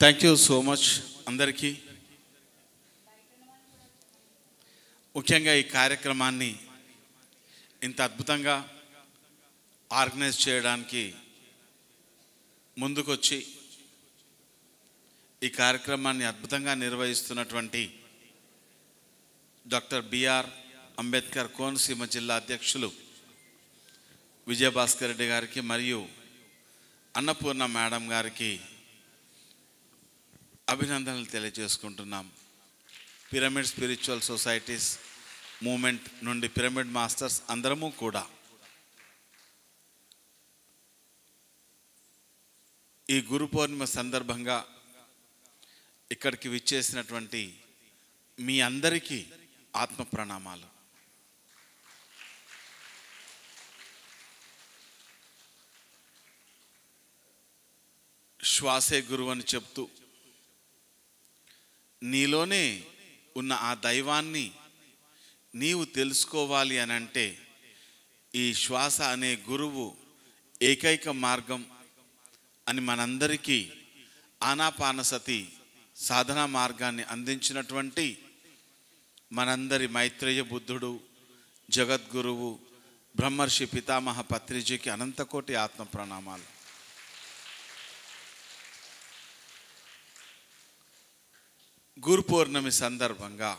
Thank you so much అందరికీ. ముఖ్యంగా ఈ కార్యక్రమాన్ని ఇంత అద్భుతంగా ఆర్గనైజ్ చేయడానికి ముందుకొచ్చి ఈ కార్యక్రమాన్ని అద్భుతంగా నిర్వహిస్తున్నటువంటి డాక్టర్ బిఆర్ అంబేద్కర్ కోనసీమ జిల్లా అధ్యక్షులు విజయభాస్కర్ రెడ్డి గారికి మరియు అన్నపూర్ణ మేడం గారికి అభినందనలు తెలియజేసుకుంటున్నాం. పిరమిడ్ స్పిరిచువల్ సొసైటీస్ మూమెంట్ నుండి పిరమిడ్ మాస్టర్స్ అందరము కూడా ఈ గురు పౌర్ణిమ సందర్భంగా ఇక్కడికి విచ్చేసినటువంటి మీ అందరికీ ఆత్మ ప్రణామాలు. శ్వాసే గురువు అని చెప్తూ నీలోనే ఉన్న ఆ దైవాన్ని నీవు తెలుసుకోవాలి అని అంటే ఈ శ్వాస అనే గురువు ఏకైక మార్గం అని మనందరికీ ఆనాపానసతి సాధనా మార్గాన్ని అందించినటువంటి మనందరి మైత్రేయ బుద్ధుడు జగద్గురువు బ్రహ్మర్షి పితామహ పత్రిజీకి అనంతకోటి ఆత్మ ప్రణామాలు. గురు పౌర్ణమి సందర్భంగా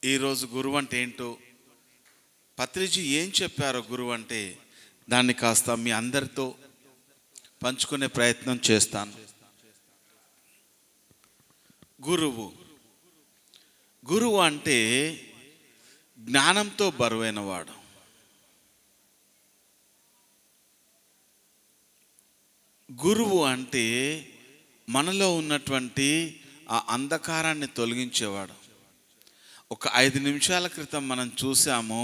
ఈరోజు గురువు అంటే ఏంటో పత్రిజీ ఏం చెప్పారో గురువు అంటే దాన్ని కాస్త మీ అందరితో పంచుకునే ప్రయత్నం చేస్తాను. గురువు అంటే జ్ఞానంతో బరువైనవాడు. గురువు అంటే మనలో ఉన్నటువంటి ఆ అంధకారాన్ని తొలగించేవాడు. ఒక 5 నిమిషాల క్రితం మనం చూసాము,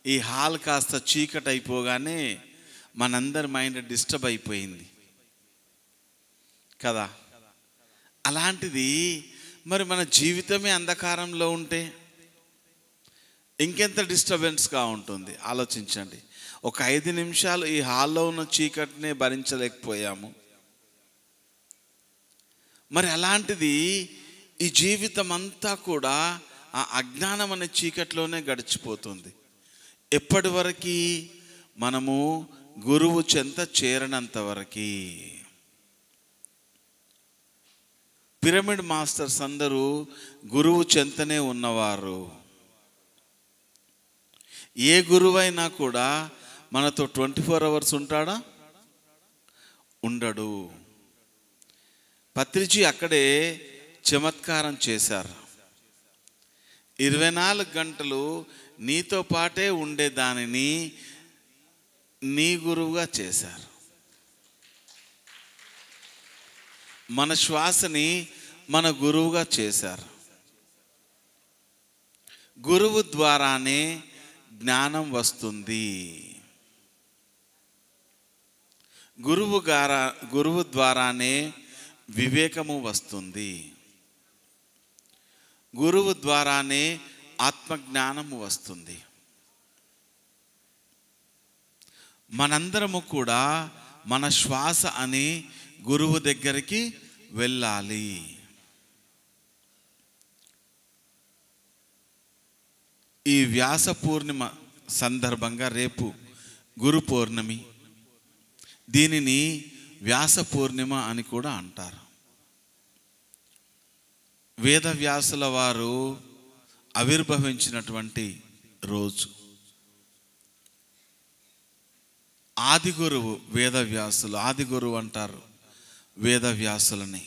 ఈ హాల్ కాస్త చీకటి అయిపోగానే మనందరి మైండ్ డిస్టర్బ్ అయిపోయింది కదా. అలాంటిది మరి మన జీవితమే అంధకారంలో ఉంటే ఇంకెంత డిస్టర్బెన్స్గా ఉంటుంది ఆలోచించండి. ఒక 5 నిమిషాలు ఈ హాల్లో ఉన్న చీకటినే భరించలేకపోయాము. మరి అలాంటిది ఈ జీవితం అంతా కూడా ఆ అజ్ఞానం అనే చీకటిలోనే గడిచిపోతుంది. ఎప్పటి వరకు? మనము గురువు చెంత చేరనంత వరకు. పిరమిడ్ మాస్టర్స్ అందరూ గురువు చెంతనే ఉన్నవారు. ఏ గురువైనా కూడా మనతో 24 hours ఉంటాడా? ఉండడు. పత్రిజీ అక్కడే చమత్కారం చేశారు. 24 గంటలు నీతో పాటే ఉండే దానిని నీ గురువుగా చేశారు. మన శ్వాసని మన గురువుగా చేశారు. గురువు ద్వారానే జ్ఞానం వస్తుంది. గురువు ద్వారానే వివేకము వస్తుంది. గురువు ద్వారానే ఆత్మజ్ఞానము వస్తుంది. మనందరము కూడా మన శ్వాస అని గురువు దగ్గరికి వెళ్ళాలి. ఈ వ్యాస పూర్ణిమ సందర్భంగా రేపు గురు పౌర్ణమి. దీనిని వ్యాస పూర్ణిమ అని కూడా అంటారు. వేదవ్యాసుల వారు ఆవిర్భవించినటువంటి రోజు. ఆది గురువు వేదవ్యాసులు. ఆది గురువు అంటారు వేదవ్యాసులని.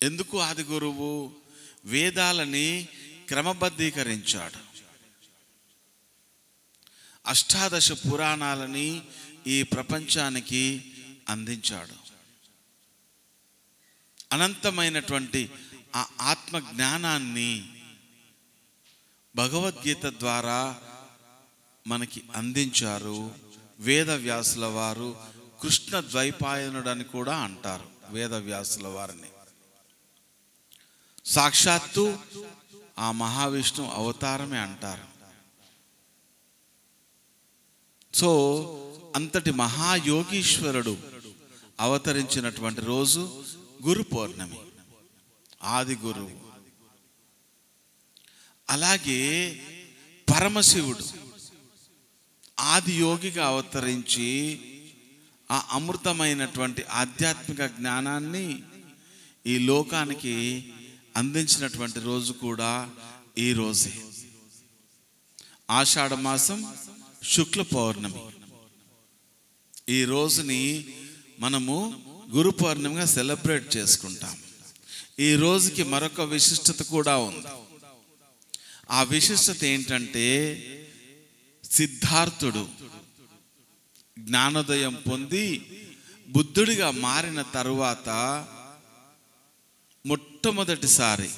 ఎందుకు ఆది గురువు? వేదాలని క్రమబద్ధీకరించాడు. 18 పురాణాలని ఈ ప్రపంచానికి అందించాడు. అనంతమైనటువంటి ఆ ఆత్మ జ్ఞానాన్ని భగవద్గీత ద్వారా మనకి అందించారు. వేదవ్యాసుల వారు కృష్ణ ద్వైపాయనుడని కూడా అంటారు వేదవ్యాసుల వారిని. సాక్షాత్తు ఆ మహావిష్ణు అవతారమే అంటారు. సో అంతటి మహాయోగీశ్వరుడు అవతరించినటువంటి రోజు గురు పౌర్ణమి, ఆది గురువు. అలాగే పరమశివుడు ఆది యోగిగా అవతరించి ఆ అమృతమైనటువంటి ఆధ్యాత్మిక జ్ఞానాన్ని ఈ లోకానికి అందించినటువంటి రోజు కూడా ఈ రోజే. ఆషాఢ మాసం శుక్ల పౌర్ణమి. ఈ రోజుని మనము గురు పౌర్ణమిగా సెలబ్రేట్ చేసుకుంటాం. ఈ రోజుకి మరొక విశిష్టత కూడా ఉంది. ఆ విశిష్టత ఏంటంటే, సిద్ధార్థుడు జ్ఞానోదయం పొంది బుద్ధుడిగా మారిన తరువాత మొట్టమొదటిసారి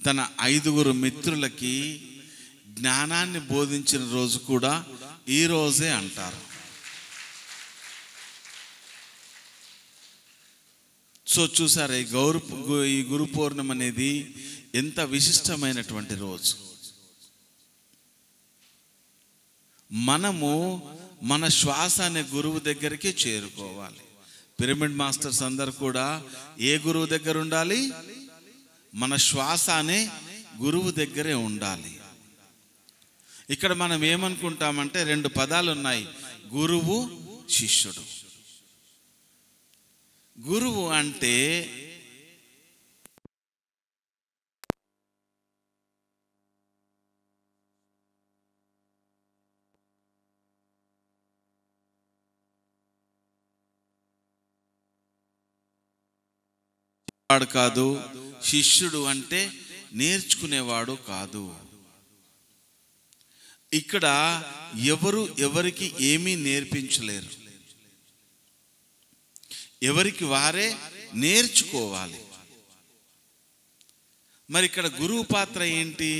తన 5 మిత్రులకి జ్ఞానాన్ని బోధించిన రోజు కూడా ఈ రోజే అంటారు. సో చూసారా, ఈ గురు పౌర్ణమి అనేది ఎంత విశిష్టమైనటువంటి రోజు. మనము మన శ్వాస అనే గురువు దగ్గరికి చేరుకోవాలి. పిరమిడ్ మాస్టర్స్ అందరు కూడా ఏ గురువు దగ్గర ఉండాలి? మన శ్వాస అనే గురువు దగ్గరే ఉండాలి. ఇక్కడ మనం ఏమనుకుంటామంటే 2 పదాలు ఉన్నాయి, గురువు, శిష్యుడు. గురువు అంటే వాడు కాదు, శిష్యుడు అంటే నేర్చుకునేవాడు కాదు. ఇక్కడ ఎవరు ఎవరికి ఏమీ నేర్పించలేరు, ఎవరికి వారే నేర్చుకోవాలి. మరి ఇక్కడ గురువు పాత్ర ఏంటి?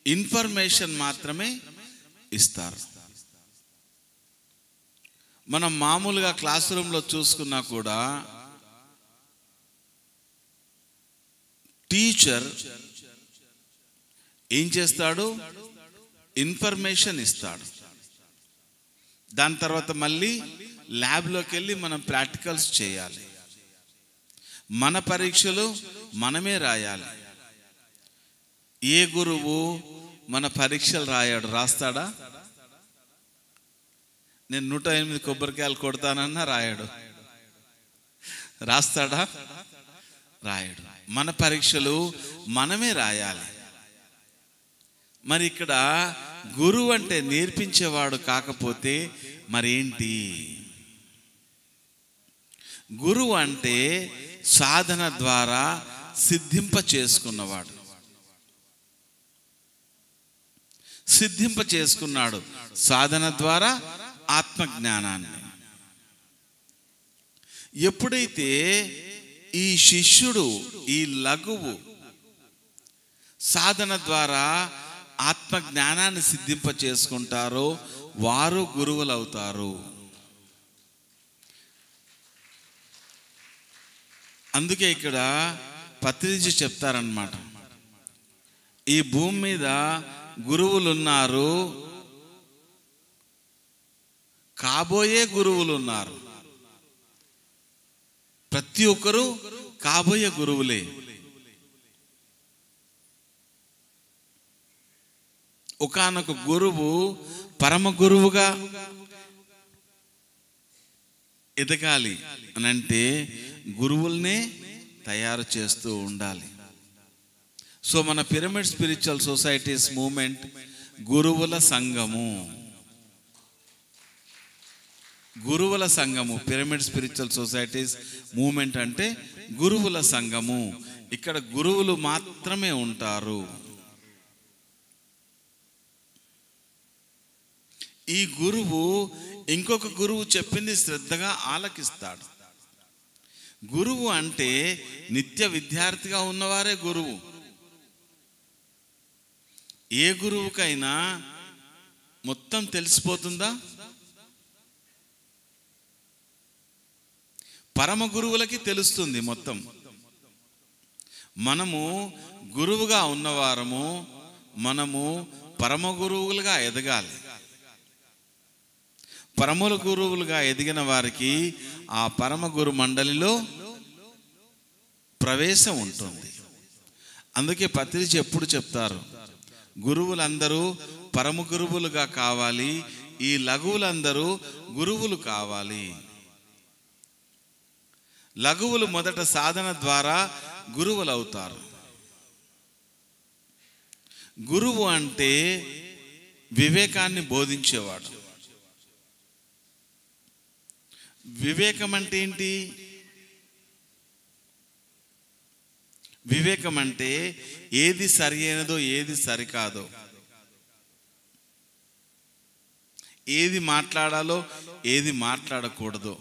ఇన్ఫర్మేషన్ మాత్రమే ఇస్తారు. మనం మామూలుగా క్లాస్ రూమ్లో చూసుకున్నా కూడా టీచర్ ఏం చేస్తాడు? ఇన్ఫర్మేషన్ ఇస్తాడు. దాని తర్వాత మళ్ళీ ల్యాబ్లోకి వెళ్ళి మనం ప్రాక్టికల్స్ చేయాలి. మన పరీక్షలు మనమే రాయాలి. ఏ గురువు మన పరీక్షలు రాయాడు? రాస్తాడా? నేను 108 కొబ్బరికాయలు కొడతానన్నా రాయాడు. రాస్తాడా? రాయడు. మన పరీక్షలు మనమే రాయాలి. మరి ఇక్కడ గురువు అంటే నేర్పించేవాడు కాకపోతే మరేంటి? గురువు అంటే సాధన ద్వారా సిద్ధింప చేసుకున్నవాడు. సిద్ధింప చేసుకున్నాడు సాధన ద్వారా ఆత్మజ్ఞానాన్ని. ఎప్పుడైతే ఈ శిష్యుడు, ఈ లఘువు సాధన ద్వారా ఆత్మజ్ఞానాన్ని సిద్ధింప చేసుకుంటారో వారు గురువులు అవుతారు. అందుకే ఇక్కడ పత్రిజీ చెప్తారన్నమాట, ఈ భూమి మీద గురువులు ఉన్నారు, కాబోయే గురువులు ఉన్నారు. ప్రతి ఒక్కరూ కాబోయే గురువులే. ఒకానొక గురువు పరమ గురువుగా ఎదగాలి అని అంటే గురువుల్నే తయారు చేస్తూ ఉండాలి. సో మన పిరమిడ్ స్పిరిచువల్ సొసైటీస్ మూమెంట్ గురువుల సంఘము. గురువుల సంఘము, పిరమిడ్ స్పిరిచువల్ సొసైటీస్ మూమెంట్ అంటే గురువుల సంఘము. ఇక్కడ గురువులు మాత్రమే ఉంటారు. ఈ గురువు ఇంకొక గురువు చెప్పింది శ్రద్ధగా ఆలకిస్తాడు. గురువు అంటే నిత్య విద్యార్థిగా ఉన్నవారే గురువు. ఏ గురువుకైనా మొత్తం తెలిసిపోతుందా? పరమ గురువులకి తెలుస్తుంది మొత్తం. మనము గురువుగా ఉన్నవారము, మనము పరమ గురువులుగా ఎదగాలి. పరముల గురువులుగా ఎదిగిన వారికి ఆ పరమ గురు మండలిలో ప్రవేశం ఉంటుంది. అందుకే పత్రిజీ ఎప్పుడు చెప్తారు, గురువులందరూ పరమ గురువులుగా కావాలి, ఈ లఘువులందరూ గురువులు కావాలి. లఘువులు మొదట సాధన ద్వారా గురువులు అవుతారు. గురువు అంటే వివేకాన్ని బోధించేవాడు. వివేకం అంటే ఏంటి? వివేకం అంటే ఏది సరి అయినదో ఏది సరికాదో, ఏది మాట్లాడాలో ఏది మాట్లాడకూడదో,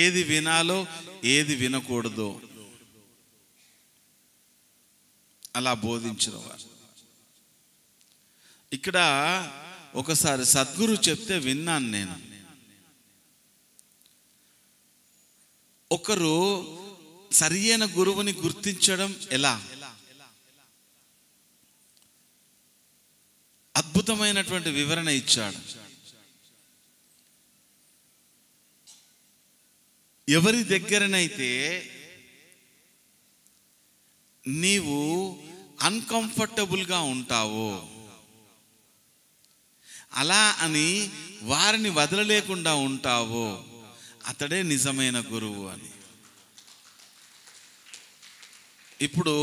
ఏది వినాలో ఏది వినకూడదో అలా బోధించిన వారు. ఇక్కడ ఒకసారి సద్గురు చెప్తే విన్నాను నేను. ఒకరు సరియైన గురువుని గుర్తించడం ఎలా? అద్భుతమైనటువంటి వివరణ ఇచ్చాడు. ఎవరి దగ్గరనైతే నీవు అన్కంఫర్టబుల్గా ఉంటావో, అలా అని వారిని వదలలేకుండా ఉంటావో, అతడే నిజమైన గురువు అని. ఇప్పుడు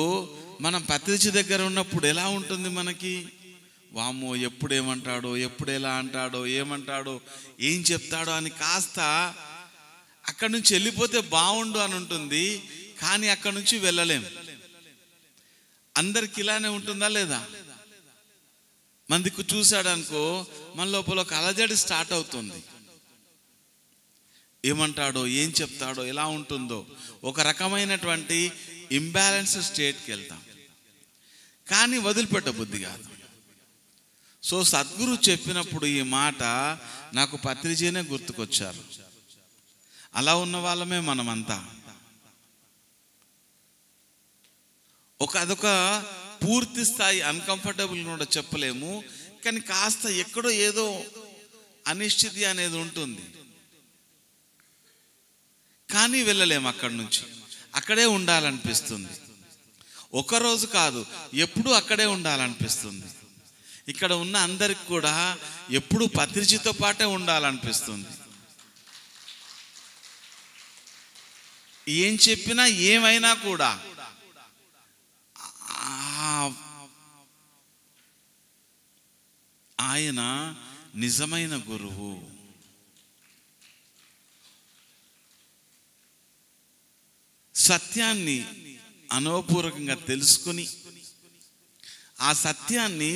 మనం పత్రిజీ దగ్గర ఉన్నప్పుడు ఎలా ఉంటుంది మనకి? వామ్మో, ఎప్పుడేమంటాడో, ఎప్పుడు ఎలా అంటాడో, ఏమంటాడో, ఏం చెప్తాడో అని కాస్త అక్కడి నుంచి వెళ్ళిపోతే బాగుండు అని ఉంటుంది. కానీ అక్కడి నుంచి వెళ్ళలేం. అందరికి ఇలానే ఉంటుందా లేదా? మన దిక్కు చూశాడు అనుకో, మన లోపల ఒక అలజడి స్టార్ట్ అవుతుంది. ఏమంటాడో, ఏం చెప్తాడో, ఎలా ఉంటుందో, ఒక రకమైనటువంటి ఇంబ్యాలెన్స్ స్టేట్కి వెళ్తాం. కానీ వదిలిపెట్ట బుద్ధి కాదు. సో సద్గురు చెప్పినప్పుడు ఈ మాట నాకు పత్రిజీనే గుర్తుకొచ్చారు. అలా ఉన్న వాళ్ళమే మనమంతా. అదొక పూర్తి స్థాయి అన్కంఫర్టబుల్ కూడా చెప్పలేము, కానీ కాస్త ఎక్కడో ఏదో అనిశ్చితి అనేది ఉంటుంది. కానీ వెళ్ళలేము అక్కడి నుంచి. అక్కడే ఉండాలనిపిస్తుంది. ఒకరోజు కాదు, ఎప్పుడూ అక్కడే ఉండాలనిపిస్తుంది. ఇక్కడ ఉన్న అందరికి కూడా ఎప్పుడూ పత్రిజీతో పాటే ఉండాలనిపిస్తుంది. ఏం చెప్పినా ఏమైనా కూడా ఆయన నిజమైన గురువు. సత్యాన్ని అనుభవపూర్వకంగా తెలుసుకుని ఆ సత్యాన్ని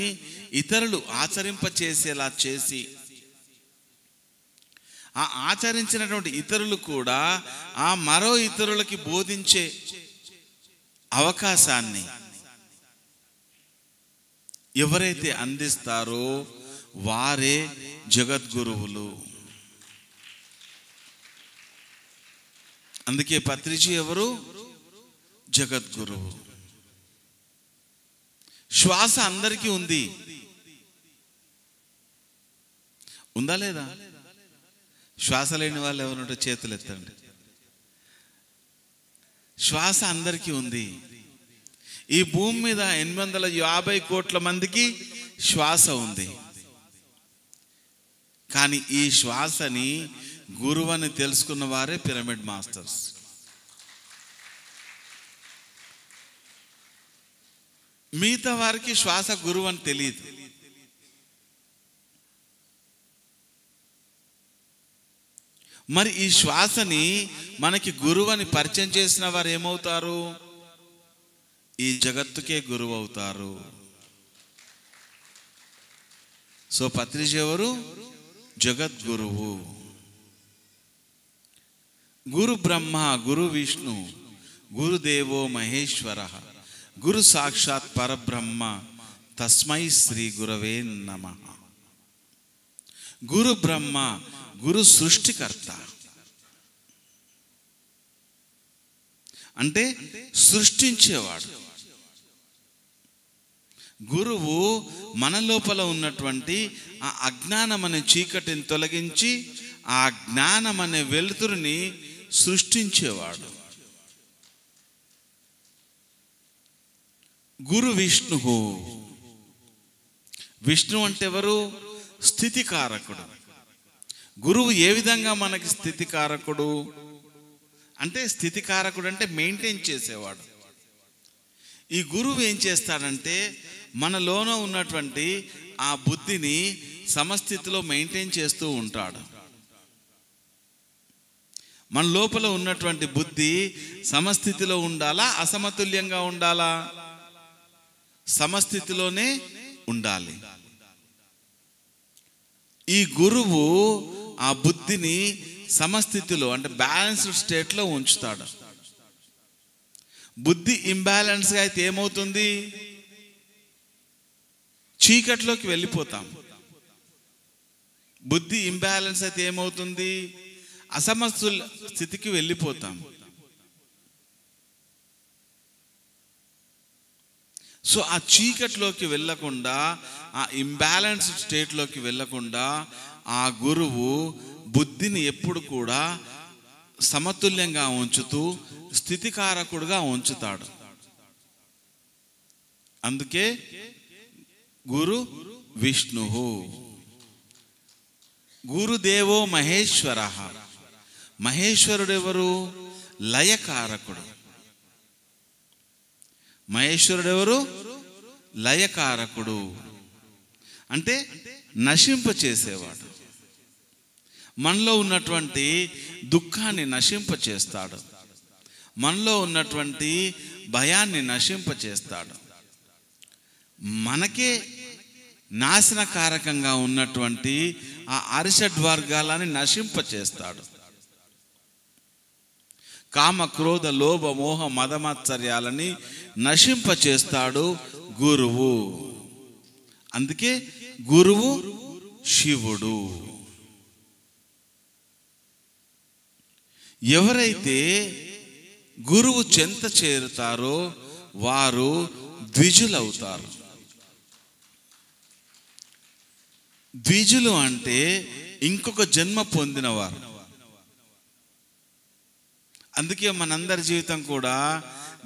ఇతరులు ఆచరింపచేసేలా చేసి, ఆ ఆచరించినటువంటి ఇతరులు కూడా ఆ మరో ఇతరులకి బోధించే అవకాశాన్ని ఎవరైతే అందిస్తారో వారే జగద్గురువులు. అందుకే పత్రిజీ ఎవరు? జగద్గురువు. శ్వాస అందరికీ ఉంది, ఉందా లేదా? శ్వాస లేని వాళ్ళు ఎవరుంటే చేతులు ఎత్తండి. శ్వాస అందరికీ ఉంది. ఈ భూమి మీద 850 కోట్ల మందికి శ్వాస ఉంది. కానీ ఈ శ్వాసని గురువని తెలుసుకున్న వారే పిరమిడ్ మాస్టర్స్. మిగతా వారికి శ్వాస గురువు అని తెలియదు. మరి ఈ శ్వాసని మనకి గురువు అని పరిచయం చేసిన వారు ఏమవుతారు? ఈ జగత్తుకే గురువు అవుతారు. సో పత్రిజీ ఎవరు? జగద్గురువు. గురు బ్రహ్మ గురు విష్ణు గురుదేవో మహేశ్వర గురు సాక్షాత్ పరబ్రహ్మ తస్మై శ్రీ గురవే నమః. గురు బ్రహ్మ, గురు సృష్టికర్త, అంటే సృష్టించేవాడు. గురువు మన లోపల ఉన్నటువంటి ఆ అజ్ఞానం అనే చీకటిని తొలగించి ఆ జ్ఞానం అనే వెలుతురుని సృష్టించేవాడు. గురు విష్ణు. విష్ణు అంటే ఎవరు? స్థితికారకుడు. గురువు ఏ విధంగా మనకి స్థితికారకుడు అంటే, స్థితికారకుడు అంటే మెయింటైన్ చేసేవాడు. ఈ గురువు ఏం చేస్తాడంటే మనలోన ఉన్నటువంటి ఆ బుద్ధిని సమస్థితిలో మెయింటైన్ చేస్తూ ఉంటాడు. మన లోపల ఉన్నటువంటి బుద్ధి సమస్థితిలో ఉండాలా, అసమతుల్యంగా ఉండాలా? సమస్థితిలోనే ఉండాలి. ఈ గురువు ఆ బుద్ధిని సమస్థితిలో అంటే బ్యాలెన్స్డ్ స్టేట్లో ఉంచుతాడు. బుద్ధి ఇంబ్యాలెన్స్గా అయితే ఏమవుతుంది? చీకట్లోకి వెళ్ళిపోతాం. బుద్ధి ఇంబ్యాలెన్స్ అయితే ఏమవుతుంది? అసమతుల్య స్థితికి వెళ్ళిపోతాం. సో ఆ చీకట్లోకి వెళ్ళకుండా, ఆ ఇంబ్యాలెన్స్డ్ స్టేట్లోకి వెళ్ళకుండా ఆ గురువు బుద్ధిని ఎప్పుడు కూడా సమతుల్యంగా ఉంచుతూ స్థితికారకుడుగా ఉంచుతాడు. అందుకే గురు విష్ణు. గురుదేవో మహేశ్వర. మహేశ్వరుడు ఎవరు? లయకారకుడు. మహేశ్వరుడు ఎవరు? లయకారకుడు అంటే నశింపచేసేవాడు. మనలో ఉన్నటువంటి దుఃఖాన్ని నశింపచేస్తాడు. మనలో ఉన్నటువంటి భయాన్ని నశింపచేస్తాడు. మనకే నాశనకారకంగా ఉన్నటువంటి ఆ అరిషడ్వర్గాలని నశింపచేస్తాడు. కామ క్రోధ లోభ మోహ మదమాత్సర్యాలని నశింపచేస్తాడు గురువు. అందుకే గురువు శివుడు. ఎవరైతే గురువు చెంత చేరుతారో వారు ద్విజులవుతారు. ద్విజులు అంటే ఇంకొక జన్మ పొందినవారు. అందుకే మనందరి జీవితం కూడా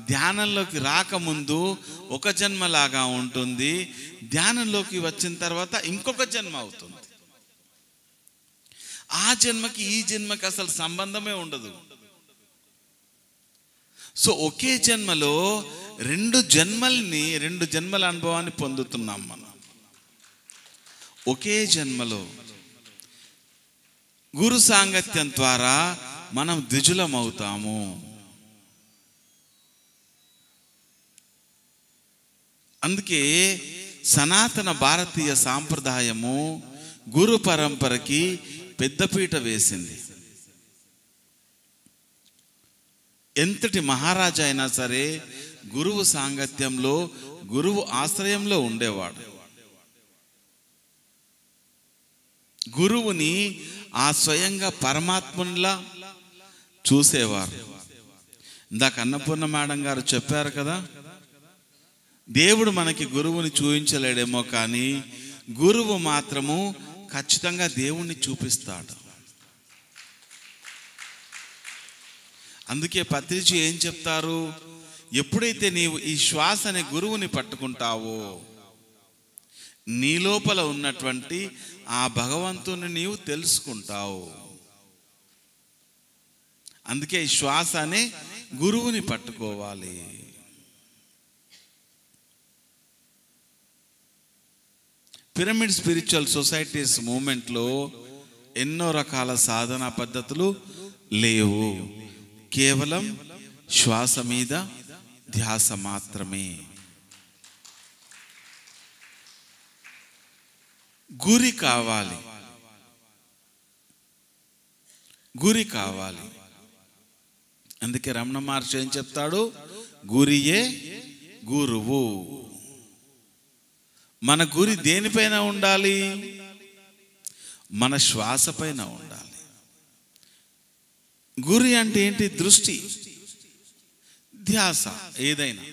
ధ్యానంలోకి రాకముందు ఒక జన్మలాగా ఉంటుంది, ధ్యానంలోకి వచ్చిన తర్వాత ఇంకొక జన్మ అవుతుంది. ఆ జన్మకి ఈ జన్మకి అసలు సంబంధమే ఉండదు. సో ఒకే జన్మలో రెండు జన్మల అనుభవాన్ని పొందుతున్నాం మనం. ఒకే జన్మలో గురు సాంగత్యం ద్వారా మనం ద్విజులం అవుతాము. అందుకే సనాతన భారతీయ సాంప్రదాయము గురు పరంపరకి పెద్దపీట వేసింది. ఎంతటి మహారాజా అయినా సరే గురువు సాంగత్యంలో, గురువు ఆశ్రయంలో ఉండేవాడు. గురువుని ఆ స్వయంగా పరమాత్మలా చూసేవారు. ఇందాక అన్నపూర్ణ మేడం గారు చెప్పారు కదా, దేవుడు మనకి గురువుని చూపించలేడేమో కానీ గురువు మాత్రము ఖచ్చితంగా దేవుణ్ణి చూపిస్తాడు. అందుకే పత్రిజీ ఏం చెప్తారు? ఎప్పుడైతే నీవు ఈ శ్వాస అనే గురువుని పట్టుకుంటావో నీ లోపల ఉన్నటువంటి ఆ భగవంతుని నీవు తెలుసుకుంటావు. అందుకే ఈ శ్వాస అనే గురువుని పట్టుకోవాలి. పిరమిడ్ స్పిరిచువల్ సొసైటీస్ మూమెంట్లో ఎన్నో రకాల సాధనా పద్ధతులు లేవు. కేవలం శ్వాస మీద ధ్యాస మాత్రమే. గురి కావాలి, గురి కావాలి. అందుకే రమణ మహర్షి ఏం చెప్తాడు? గురియే గురువు. మన గురి దేనిపైన ఉండాలి? మన శ్వాస పైన ఉండాలి. గురి అంటే ఏంటి? దృష్టి, ధ్యాస ఏదైనా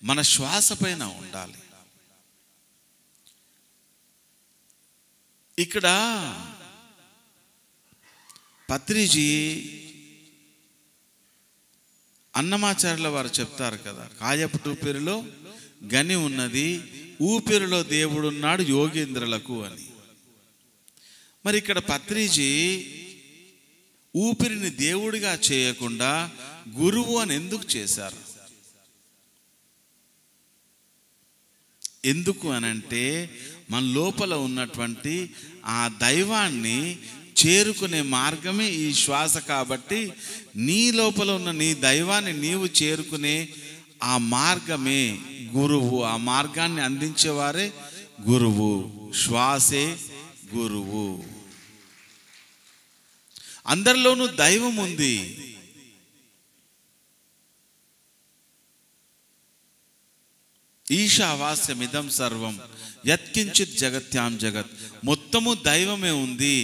మన శ్వాస పైన ఉండాలి. ఇక్కడ పత్రిజీ అన్నమాచార్యుల వారు చెప్తారు కదా, కాయపు ఊపిరిలో గని ఉన్నది, ఊపిరిలో దేవుడున్నాడు యోగేంద్రులకు అని. మరి ఇక్కడ పత్రిజీ ఊపిరిని దేవుడిగా చేయకుండా గురువు అని ఎందుకు చేశారు? ఎందుకు అనంటే మన లోపల ఉన్నటువంటి ఆ దైవాన్ని చేరుకునే మార్గమే ఈ శ్వాస. కాబట్టి నీ లోపల ఉన్న నీ దైవాన్ని నీవు చేరుకునే ఆ మార్గమే గురువు. ఆ మార్గాన్ని అందించేవారే గురువు. శ్వాసే గురువు. అందరిలోనూ దైవం ఉంది. ఈశావాస్యమిదం సర్వం యత్కించిత్ జగత్యాం జగత్. మొత్తము దైవమే ఉంది.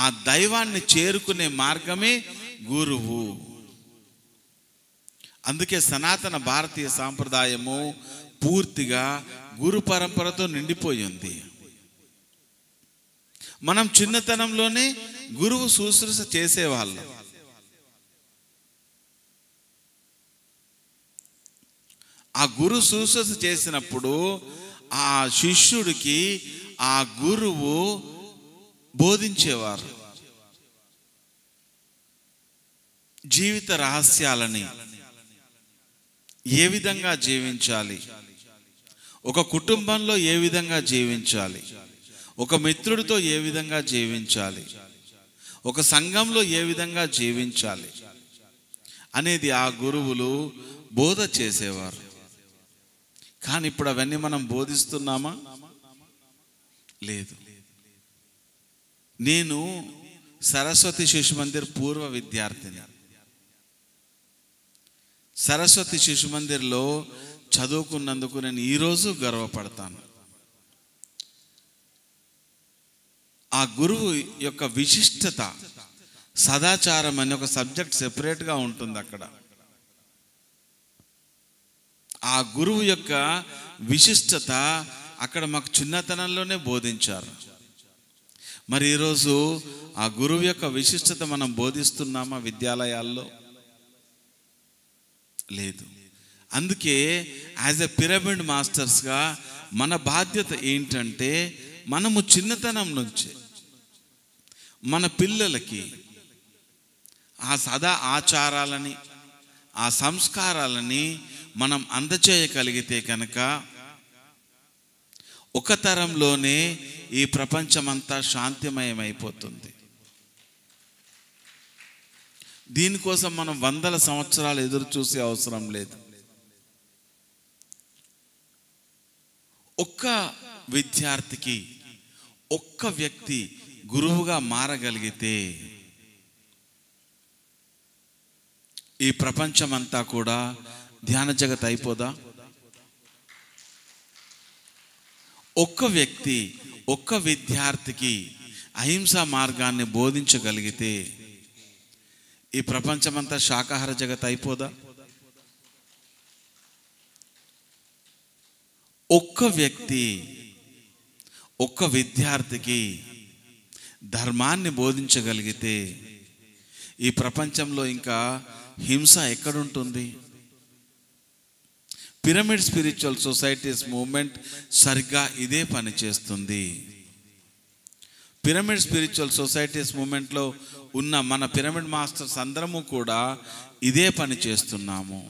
ఆ దైవాన్ని చేరుకునే మార్గమే గురువు. అందుకే సనాతన భారతీయ సాంప్రదాయము పూర్తిగా గురు పరంపరతో నిండిపోయింది. మనం చిన్నతనంలోనే గురువు శుశ్రూష చేసేవాళ్ళం. ఆ గురు శుశ్రూష చేసినప్పుడు ఆ శిష్యుడికి ఆ గురువు బోధించేవారు. జీవిత రహస్యాలని, ఏ విధంగా జీవించాలి, ఒక కుటుంబంలో ఏ విధంగా జీవించాలి, ఒక మిత్రుడితో ఏ విధంగా జీవించాలి, ఒక సంఘంలో ఏ విధంగా జీవించాలి అనేది ఆ గురువులు బోధ చేసేవారు. కానీ ఇప్పుడు అవన్నీ మనం బోధిస్తున్నామా? లేదు. నేను సరస్వతి శిశు మందిర్ పూర్వ విద్యార్థిని. సరస్వతి శిశు మందిర్లో చదువుకున్నందుకు నేను ఈరోజు గర్వపడతాను. ఆ గురువు యొక్క విశిష్టత, సదాచారం అనే ఒక సబ్జెక్ట్ సెపరేట్గా ఉంటుంది అక్కడ. ఆ గురువు యొక్క విశిష్టత అక్కడ మాకు చిన్నతనంలోనే బోధించారు. మరి ఈరోజు ఆ గురువు యొక్క విశిష్టత మనం బోధిస్తున్నామా విద్యాలయాల్లో? లేదు. అందుకే యాజ్ ఎ పిరమిడ్ మాస్టర్స్గా మన బాధ్యత ఏంటంటే మనము చిన్నతనం నుంచి మన పిల్లలకి ఆ సదా ఆచారాలని, ఆ సంస్కారాలని మనం అందచేయగలిగితే కనుక ఒక తరంలోనే ఈ ప్రపంచమంతా శాంతిమయమైపోతుంది. దీనికోసం మనం వందల సంవత్సరాలు ఎదురు చూసే అవసరం లేదు. ఒక్క విద్యార్థికి, ఒక్క వ్యక్తి గురువుగా మారగలిగితే ఈ ప్రపంచమంతా కూడా ధ్యాన జగత్ అయిపోదా? ఒక్క వ్యక్తి, ఒక్క విద్యార్థికి అహింసా మార్గాన్ని బోధించగలిగితే ఈ ప్రపంచమంతా శాకాహార జగత్ అయిపోదా? ఒక్క వ్యక్తి, ఒక్క విద్యార్థికి ధర్మాన్ని బోధించగలిగితే ఈ ప్రపంచంలో ఇంకా హింస ఎక్కడుంటుంది? పిరమిడ్ స్పిరిచువల్ సొసైటీస్ మూవ్మెంట్ సరిగ్గా ఇదే పని చేస్తుంది. పిరమిడ్ స్పిరిచువల్ సొసైటీస్ మూవ్మెంట్లో ఉన్న మన పిరమిడ్ మాస్టర్స్ అందరము కూడా ఇదే పని చేస్తున్నాము.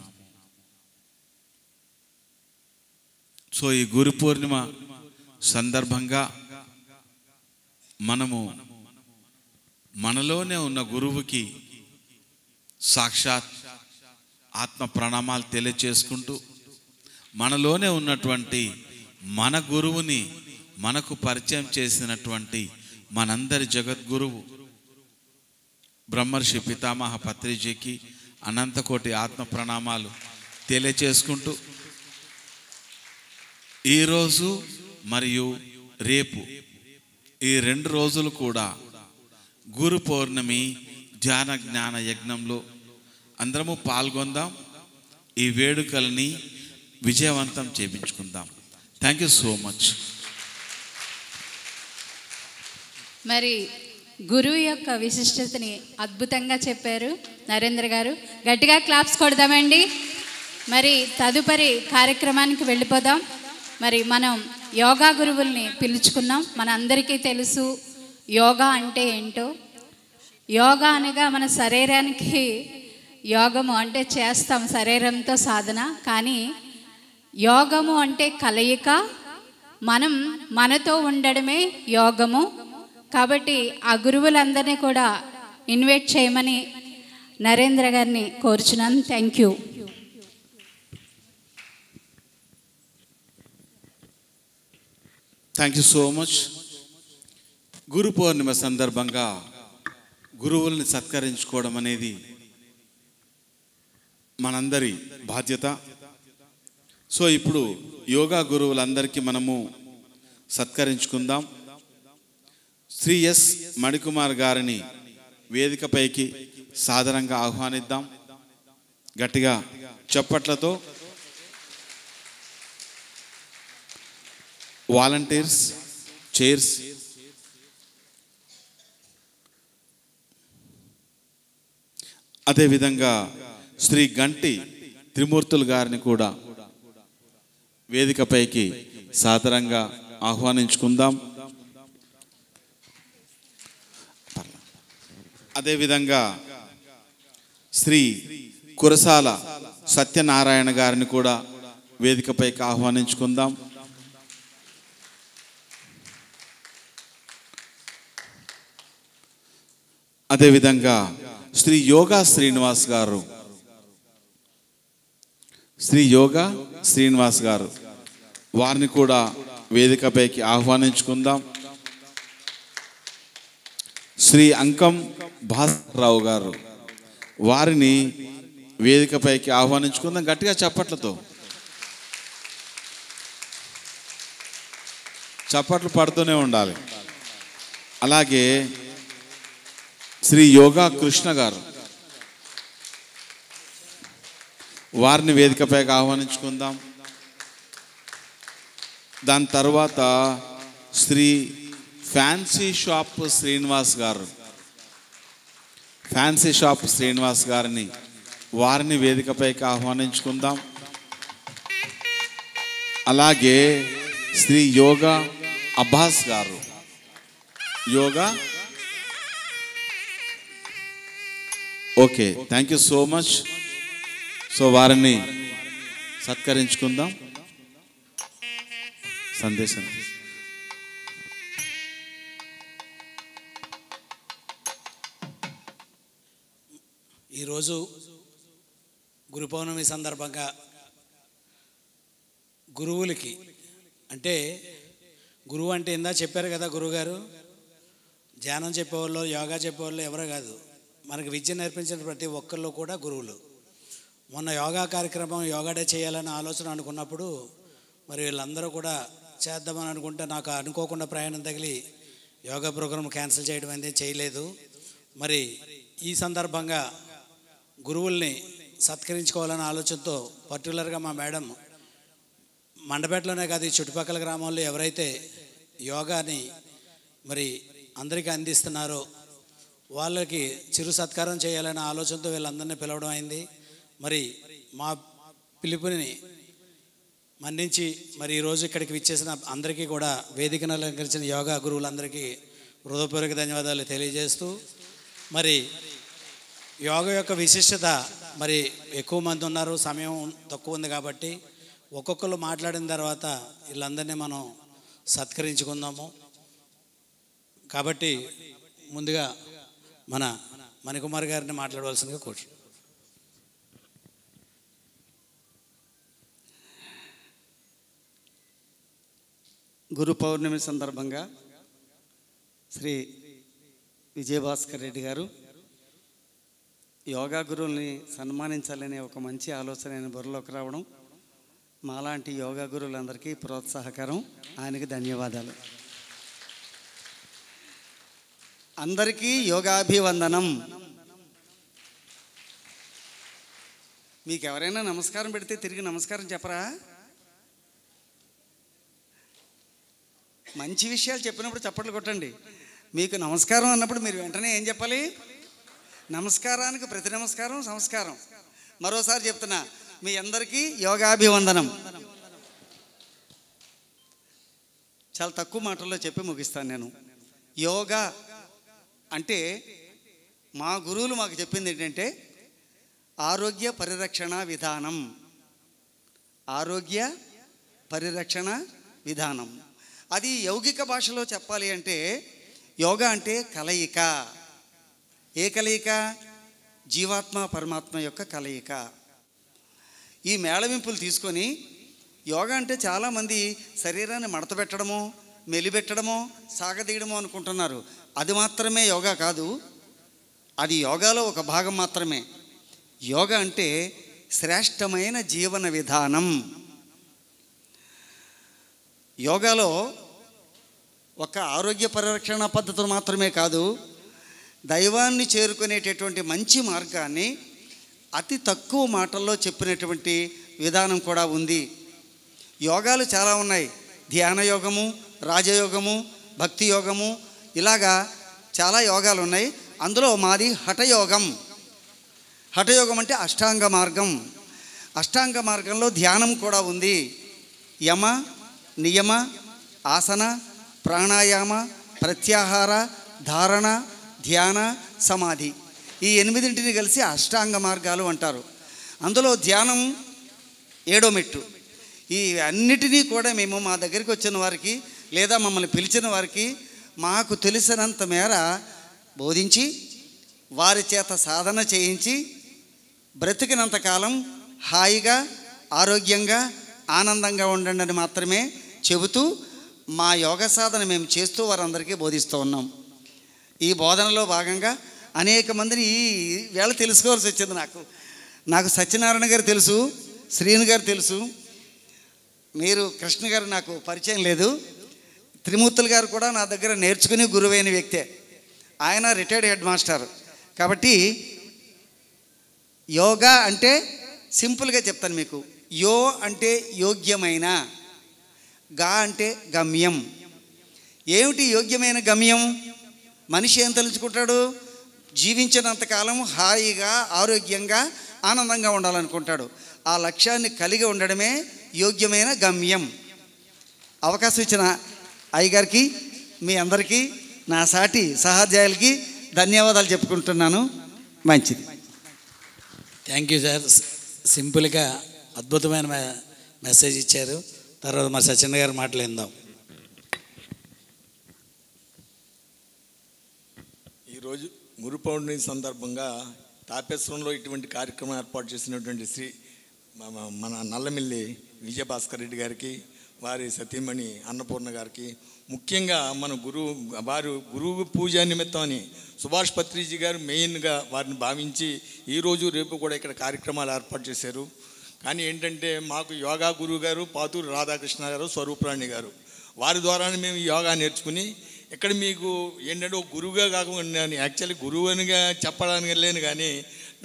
సో ఈ గురు పూర్ణిమ సందర్భంగా మనము మనలోనే ఉన్న గురువుకి సాక్షాత్ ఆత్మ ప్రణామాలు తెలియచేసుకుంటూ, మనలోనే ఉన్నటువంటి మన గురువుని మనకు పరిచయం చేసినటువంటి మనందరి జగద్గురువు బ్రహ్మర్షి పితామహ పత్రిజీకి అనంతకోటి ఆత్మ ప్రణామాలు తెలియచేసుకుంటూ, ఈరోజు మరియు రేపు ఈ 2 రోజులు కూడా గురు పౌర్ణమి ధ్యాన జ్ఞాన యజ్ఞంలో అందరము పాల్గొందాం. ఈ వేడుకల్ని విజయవంతం చేయించుకుందాం. Thank you so much. మరి గురువు యొక్క విశిష్టతని అద్భుతంగా చెప్పారు నరేంద్ర గారు. గట్టిగా క్లాప్స్ కొడదామండి. మరి తదుపరి కార్యక్రమానికి వెళ్ళిపోదాం. మరి మనం యోగా గురువుల్ని పిలుచుకున్నాం. మన అందరికీ తెలుసు యోగా అంటే ఏంటో. యోగా అనగా మన శరీరానికి యోగము అంటే చేస్తాం శరీరంతో సాధన, కానీ యోగము అంటే కలయిక, మనం మనతో ఉండడమే యోగము. కాబట్టి ఆ గురువులందరినీ కూడా ఇన్వైట్ చేయమని నరేంద్ర గారిని కోరుచున్నాను. Thank you. Thank you so much. Guru Purnima సందర్భంగా గురువుల్ని సత్కరించుకోవడం అనేది మనందరి బాధ్యత. సో ఇప్పుడు యోగా గురువులందరికీ మనము సత్కరించుకుందాం. శ్రీ ఎస్ మణికుమార్ గారిని వేదికపైకి సాదరంగా ఆహ్వానిద్దాం. గట్టిగా చప్పట్లతో. Volunteers, chairs. అదేవిధంగా శ్రీ గంటి త్రిమూర్తులు గారిని కూడా వేదికపైకి సాదరంగా ఆహ్వానించుకుందాం. అదేవిధంగా శ్రీ కురసాల సత్యనారాయణ గారిని కూడా వేదికపైకి ఆహ్వానించుకుందాం. అదేవిధంగా శ్రీ యోగా శ్రీనివాస్ గారు, శ్రీ యోగా శ్రీనివాస్ గారు వారిని కూడా వేదికపైకి ఆహ్వానించుకుందాం. శ్రీ అంకం భాస్కరరావు గారు వారిని వేదికపైకి ఆహ్వానించుకుందాం. గట్టిగా చప్పట్లతో. చప్పట్లు పడుతూనే ఉండాలి. అలాగే శ్రీ యోగా కృష్ణ గారు వారిని వేదికపైకి ఆహ్వానించుకుందాం. దాని తర్వాత శ్రీ ఫ్యాన్సీ షాప్ శ్రీనివాస్ గారు, ఫ్యాన్సీ షాప్ శ్రీనివాస్ గారిని వారిని వేదికపైకి ఆహ్వానించుకుందాం. అలాగే శ్రీ యోగా అబ్బాస్ గారు, yoga. Okay, thank you so much. So వారిని సత్కరించుకుందాం. సందేశం. ఈరోజు గురు పౌర్ణమి సందర్భంగా గురువులకి అంటే గురువు అంటే ఇందా చెప్పారు కదా గురువుగారు, ధ్యానం చెప్పేవాళ్ళు యోగా చెప్పేవాళ్ళు ఎవరో కాదు, మనకు విద్య నేర్పించిన ప్రతి ఒక్కళ్ళు కూడా గురువులు. మొన్న యోగా కార్యక్రమం యోగా డే చేయాలని ఆలోచన అనుకున్నప్పుడు మరి వీళ్ళందరూ కూడా చేద్దామని అనుకుంటే నాకు అనుకోకుండా ప్రయాణం తగిలి యోగా ప్రోగ్రాం క్యాన్సిల్ చేయడం అనేది చేయలేదు. మరి ఈ సందర్భంగా గురువుల్ని సత్కరించుకోవాలనే ఆలోచనతో పర్టికులర్గా మా మేడం మండపేటలోనే కాదు ఈ చుట్టుపక్కల గ్రామాల్లో ఎవరైతే యోగాని మరి అందరికీ అందిస్తున్నారో వాళ్ళకి చిరు సత్కారం చేయాలనే ఆలోచనతో వీళ్ళందరినీ పిలవడం అయింది. మరి మా పిలుపుని మన్నించి మరి ఈరోజు ఇక్కడికి విచ్చేసిన అందరికీ కూడా వేదికను అలంకరించిన యోగా గురువులందరికీ హృదయపూర్వక ధన్యవాదాలు తెలియజేస్తూ, మరి యోగా యొక్క విశిష్టత మరి ఎక్కువ మంది ఉన్నారు, సమయం తక్కువ ఉంది కాబట్టి ఒక్కొక్కరు మాట్లాడిన తర్వాత వీళ్ళందరినీ మనం సత్కరించుకుందాము. కాబట్టి ముందుగా మన మణికుమార్ గారిని మాట్లాడవలసిందిగా కోరుచు. గురు పౌర్ణమి సందర్భంగా శ్రీ విజయభాస్కర్ రెడ్డి గారు యోగా గురువుల్ని సన్మానించాలనే ఒక మంచి ఆలోచన ఆయన బుర్రలోకి రావడం, మాలాంటి యోగా గురువులందరికీ ప్రోత్సాహకరం. ఆయనకి ధన్యవాదాలు. అందరికీ యోగాభివందనం. మీకు ఎవరైనా నమస్కారం పెడితే తిరిగి నమస్కారం చెప్పరా? మంచి విషయాలు చెప్పినప్పుడు చప్పట్లు కొట్టండి. మీకు నమస్కారం అన్నప్పుడు మీరు వెంటనే ఏం చెప్పాలి? నమస్కారానికి ప్రతి నమస్కారం సంస్కారం. మరోసారి చెప్తున్నా, మీ అందరికీ యోగాభివందనం. చాలా తక్కువ మాటల్లో చెప్పి ముగిస్తాను నేను. యోగా అంటే మా గురువులు మాకు చెప్పింది ఏంటంటే ఆరోగ్య పరిరక్షణ విధానం. ఆరోగ్య పరిరక్షణ విధానం. అది యౌగిక భాషలో చెప్పాలి అంటే యోగా అంటే కలయిక. ఏ కలయిక? జీవాత్మ పరమాత్మ యొక్క కలయిక. ఈ మేళవింపులు తీసుకొని యోగా అంటే చాలామంది శరీరాన్ని మడతపెట్టడమో, మెలిపెట్టడమో, సాగదీయడమో అనుకుంటున్నారు. అది మాత్రమే యోగా కాదు, అది యోగాలో ఒక భాగం మాత్రమే. యోగా అంటే శ్రేష్టమైన జీవన విధానం. యోగాలో ఒక ఆరోగ్య పరిరక్షణ పద్ధతులు మాత్రమే కాదు, దైవాన్ని చేరుకునేటటువంటి మంచి మార్గాన్ని అతి తక్కువ మాటల్లో చెప్పినటువంటి విధానం కూడా ఉంది. యోగాలు చాలా ఉన్నాయి. ధ్యాన యోగము, రాజయోగము, భక్తి యోగము, ఇలాగా చాలా యోగాలు ఉన్నాయి. అందులో మాది హఠయోగం. హఠయోగం అంటే అష్టాంగ మార్గం. అష్టాంగ మార్గంలో ధ్యానం కూడా ఉంది. యమ, నియమ, ఆసన, ప్రాణాయామ, ప్రత్యాహార, ధారణ, ధ్యాన, సమాధి, ఈ 8 కలిసి అష్టాంగ మార్గాలు అంటారు. అందులో ధ్యానం 7వ మెట్టు. ఈ అన్నిటినీ కూడా మేము మా దగ్గరికి వచ్చిన వారికి లేదా మమ్మల్ని పిలిచిన వారికి మాకు తెలిసినంత మేర బోధించి వారి చేత సాధన చేయించి బ్రతికినంతకాలం హాయిగా, ఆరోగ్యంగా, ఆనందంగా ఉండండి అని మాత్రమే చెబుతూ మా యోగ సాధన మేము చేస్తూ వారందరికీ బోధిస్తూ ఉన్నాం. ఈ బోధనలో భాగంగా అనేక మందిని ఈ వేళ తెలుసుకోవాల్సి వచ్చింది. నాకు సత్యనారాయణ గారు తెలుసు, శ్రీను గారు తెలుసు, మీరు కృష్ణ గారు నాకు పరిచయం లేదు. త్రిమూర్తులు గారు కూడా నా దగ్గర నేర్చుకుని గురువైన వ్యక్తే. ఆయన రిటైర్డ్ హెడ్ మాస్టర్. కాబట్టి యోగా అంటే సింపుల్గా చెప్తాను మీకు. యో అంటే యోగ్యమైన, గా అంటే గమ్యం. ఏమిటి యోగ్యమైన గమ్యం? మనిషి ఏం తలుచుకుంటాడు? జీవించినంతకాలం హాయిగా, ఆరోగ్యంగా, ఆనందంగా ఉండాలనుకుంటాడు. ఆ లక్ష్యాన్ని కలిగి ఉండడమే యోగ్యమైన గమ్యం. అవకాశం ఇచ్చిన అయ్యగారికి, మీ అందరికీ, నా సాటి సహాధ్యాయులకి ధన్యవాదాలు చెప్పుకుంటున్నాను. మంచిది. Thank you sir. సింపుల్గా అద్భుతమైన మెసేజ్ ఇచ్చారు. తర్వాత మా సత్యన్న గారు మాట్లాడిందాం. ఈరోజు గురు పౌర్ణమి సందర్భంగా తాపేశ్వరంలో ఇటువంటి కార్యక్రమం ఏర్పాటు చేసినటువంటి మన నల్లమిల్లి విజయభాస్కర్ రెడ్డి గారికి, వారి సతీమణి అన్నపూర్ణ గారికి, ముఖ్యంగా మన గురువు పూజ నిమిత్తం అని సుభాష్ పత్రిజీ గారు మెయిన్గా వారిని భావించి ఈరోజు రేపు కూడా ఇక్కడ కార్యక్రమాలు ఏర్పాటు చేశారు. కానీ ఏంటంటే మాకు యోగా గురువు గారు పాతూరు రాధాకృష్ణ గారు, స్వరూపరాణి గారు, వారి ద్వారానే మేము యోగా నేర్చుకుని ఇక్కడ మీకు ఏంటంటే ఒక గురువుగా కాకుండా యాక్చువల్లీ గురువునిగా చెప్పడానికి లేను, కానీ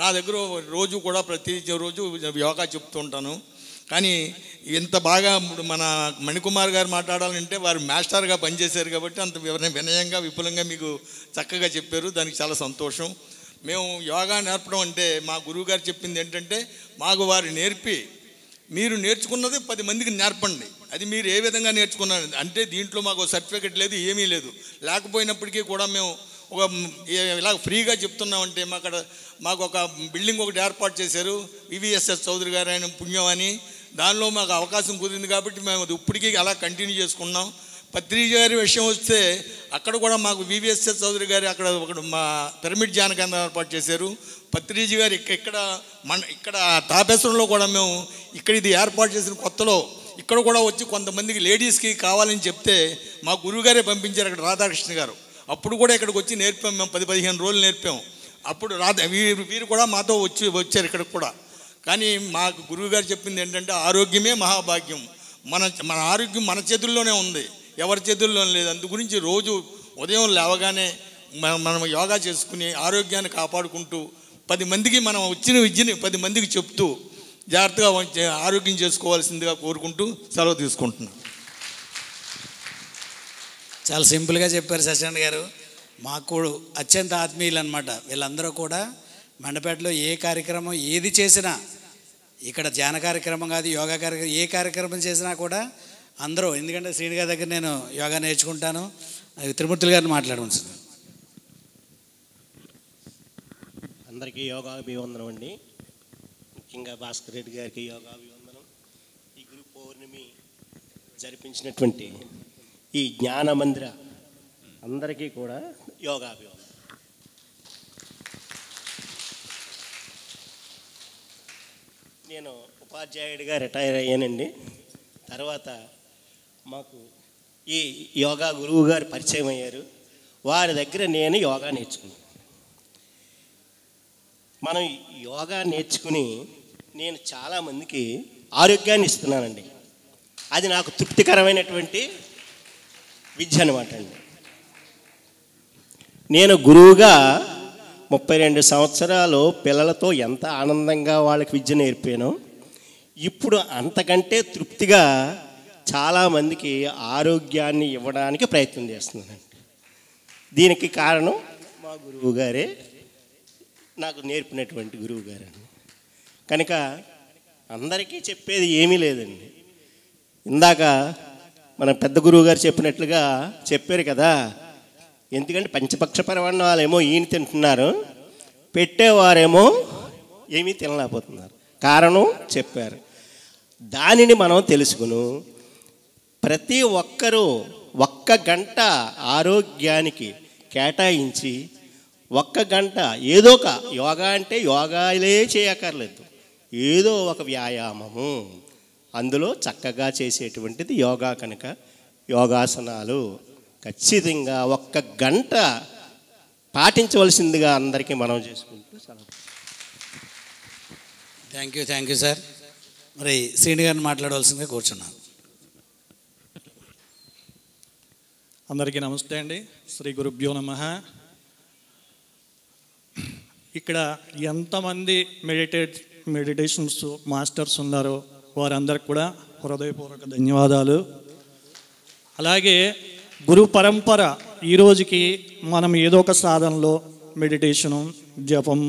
నా దగ్గర రోజు కూడా ప్రతి రోజు యోగా చెప్తూ ఉంటాను. కానీ ఇంత బాగా మన మణికుమార్ గారు మాట్లాడాలంటే వారు మాస్టర్గా పనిచేశారు కాబట్టి అంత వినయంగా విపులంగా మీకు చక్కగా చెప్పారు. దానికి చాలా సంతోషం. మేము యోగా నేర్పడం అంటే మా గురువు గారు చెప్పింది ఏంటంటే మాకు వారు నేర్పి మీరు నేర్చుకున్నది 10 మందికి నేర్పండి. అది మీరు ఏ విధంగా నేర్చుకున్నారు అంటే దీంట్లో మాకు సర్టిఫికెట్ లేదు, ఏమీ లేదు. లేకపోయినప్పటికీ కూడా మేము ఒక ఇలా ఫ్రీగా చెప్తున్నామంటే మాకు ఒక బిల్డింగ్ ఒకటి ఏర్పాటు చేశారు వివిఎస్ఎస్ చౌదరి గారు, ఆయన పుణ్యం అని. దానిలో మాకు అవకాశం కుదిరింది కాబట్టి మేము అది ఇప్పటికీ అలా కంటిన్యూ చేసుకున్నాం. పత్రిజీ గారి విషయం వస్తే అక్కడ కూడా మాకు వివిఎస్ఎస్ చౌదరి గారు అక్కడ ఒకటి మా పిరమిడ్ ధ్యాన కేంద్రం ఏర్పాటు చేశారు. పత్రిజీ గారు ఇక్కడ తాపేశ్వరంలో కూడా మేము ఇక్కడ ఇది ఏర్పాటు చేసిన కొత్తలో ఇక్కడ కూడా వచ్చి కొంతమందికి లేడీస్కి కావాలని చెప్తే మా గురువుగారే పంపించారు అక్కడ రాధాకృష్ణ గారు. అప్పుడు కూడా ఇక్కడికి వచ్చి నేర్పాం, మేము 10-15 రోజులు నేర్పాం. అప్పుడు వీరు కూడా మాతో వచ్చారు ఇక్కడికి కూడా. కానీ మాకు గురువుగారు చెప్పింది ఏంటంటే ఆరోగ్యమే మహాభాగ్యం. మన ఆరోగ్యం మన చేతుల్లోనే ఉంది, ఎవరి చేతుల్లో లేదు. అందు గురించి రోజు ఉదయం లేవగానే మనం యోగా చేసుకుని ఆరోగ్యాన్ని కాపాడుకుంటూ 10 మందికి మనం వచ్చిన విద్యని 10 మందికి చెప్తూ జాగ్రత్తగా ఆరోగ్యం చేసుకోవాల్సిందిగా కోరుకుంటూ సెలవు తీసుకుంటున్నాను. చాలా సింపుల్గా చెప్పారు సత్యనారాయణ గారు. మాకు అత్యంత ఆత్మీయులు అనమాట. వీళ్ళందరూ కూడా మండపేటలో ఏ కార్యక్రమం ఏది చేసినా, ఇక్కడ ధ్యాన కార్యక్రమం కాదు, యోగా కార్యక్రమం, ఏ కార్యక్రమం చేసినా కూడా అందరూ, ఎందుకంటే శ్రీని గారి దగ్గర నేను యోగా నేర్చుకుంటాను. త్రిమూర్తులు గారిని మాట్లాడవచ్చు. అందరికీ యోగాభివందనం అండి. ముఖ్యంగా భాస్కర్ రెడ్డి గారికి యోగాభివందనం. ఈ గురు పౌర్ణమి జరిపించినటువంటి ఈ జ్ఞాన మందిర అందరికీ కూడా యోగాభివందనం. నేను ఉపాధ్యాయుడిగా రిటైర్ అయ్యానండి. తర్వాత మాకు ఈ యోగా గురువు గారు పరిచయం అయ్యారు. వారి దగ్గర నేను యోగా నేర్చుకున్నాను. మనం యోగా నేర్చుకుని నేను చాలామందికి ఆరోగ్యాన్ని ఇస్తున్నానండి. అది నాకు తృప్తికరమైనటువంటి విద్య అనమాట అండి. నేను గురువుగా 32 సంవత్సరాలు పిల్లలతో ఎంత ఆనందంగా వాళ్ళకి విద్య నేర్పానో, ఇప్పుడు అంతకంటే తృప్తిగా చాలామందికి ఆరోగ్యాన్ని ఇవ్వడానికి ప్రయత్నం చేస్తున్నానండి. దీనికి కారణం మా గురువు గారే, నాకు నేర్పినటువంటి గురువు గారండి. కనుక అందరికీ చెప్పేది ఏమీ లేదండి. ఇందాక మన పెద్ద గురువు గారు చెప్పినట్లుగా చెప్పారు కదా, ఎందుకంటే పంచపక్ష పరమాన్నాలేమో ఈయన తింటున్నారు, పెట్టేవారేమో ఏమీ తినలేకపోతున్నారు. కారణం చెప్పారు. దానిని మనం తెలుసుకుని ప్రతి ఒక్కరూ 1 గంట ఆరోగ్యానికి కేటాయించి 1 గంట ఏదో ఒక యోగా, అంటే యోగాలే చేయక్కర్లేదు, ఏదో ఒక వ్యాయామము అందులో చక్కగా చేసేటువంటిది యోగా. కనుక యోగాసనాలు ఖచ్చితంగా 1 గంట పాటించవలసిందిగా అందరికీ మనం చేసుకుంటూ సెలవు. Thank you sir. మరి శ్రీని గారిని మాట్లాడవలసిందిగా కూర్చున్నాను. అందరికీ నమస్తే అండి. శ్రీ గురుభ్యో నమః. ఇక్కడ ఎంతమంది మెడిటేషన్స్ మాస్టర్స్ ఉన్నారో వారందరికి కూడా హృదయపూర్వక ధన్యవాదాలు. అలాగే గురు పరంపర ఈ రోజుకి మనం ఏదో ఒక సాధనలో మెడిటేషను, జపం,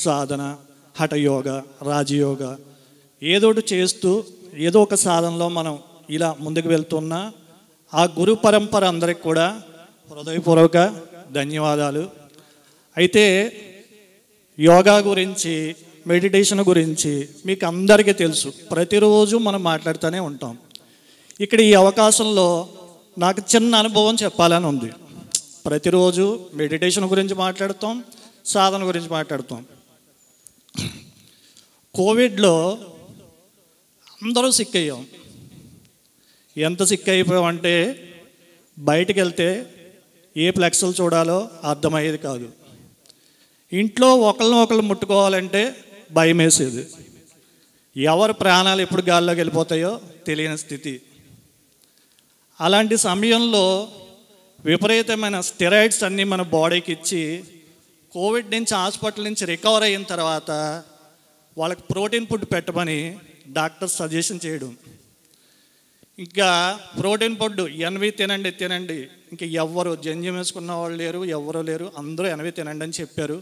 సాధన, హఠయోగ, రాజయోగ ఏదోటి చేస్తూ ఏదో ఒక సాధనలో మనం ఇలా ముందుకు వెళ్తున్నా ఆ గురు పరంపర అందరికి కూడా హృదయపూర్వక ధన్యవాదాలు. అయితే యోగా గురించి, మెడిటేషన్ గురించి మీకు అందరికీ తెలుసు, ప్రతిరోజు మనం మాట్లాడుతూనే ఉంటాం. ఇక్కడ ఈ అవకాశంలో నాకు చిన్న అనుభవం చెప్పాలని ఉంది. ప్రతిరోజు మెడిటేషన్ గురించి మాట్లాడుతాం, సాధన గురించి మాట్లాడుతాం. కోవిడ్లో అందరూ సిక్ అయ్యాం. ఎంత సిక్ అయిపోయామంటే బయటికి వెళ్తే ఏ ఫ్లెక్స్లు చూడాలో అర్థమయ్యేది కాదు. ఇంట్లో ఒకళ్ళు ముట్టుకోవాలంటే భయం వేసేది. ఎవరి ప్రాణాలు ఎప్పుడు గాల్లోకి వెళ్ళిపోతాయో తెలియని స్థితి. అలాంటి సమయంలో విపరీతమైన స్టెరాయిడ్స్ అన్నీ మన బాడీకి ఇచ్చి కోవిడ్ నుంచి, హాస్పిటల్ నుంచి రికవర్ అయిన తర్వాత వాళ్ళకి ప్రోటీన్ ఫుడ్ పెట్టమని డాక్టర్ సజెషన్ చేయడం. ఇంకా ప్రోటీన్ ఫుడ్ 80 తినండి, ఇంకా ఎవరు జంజం వేసుకున్న వాళ్ళు లేరు, ఎవరు లేరు, అందరూ 80 తినండి అని చెప్పారు.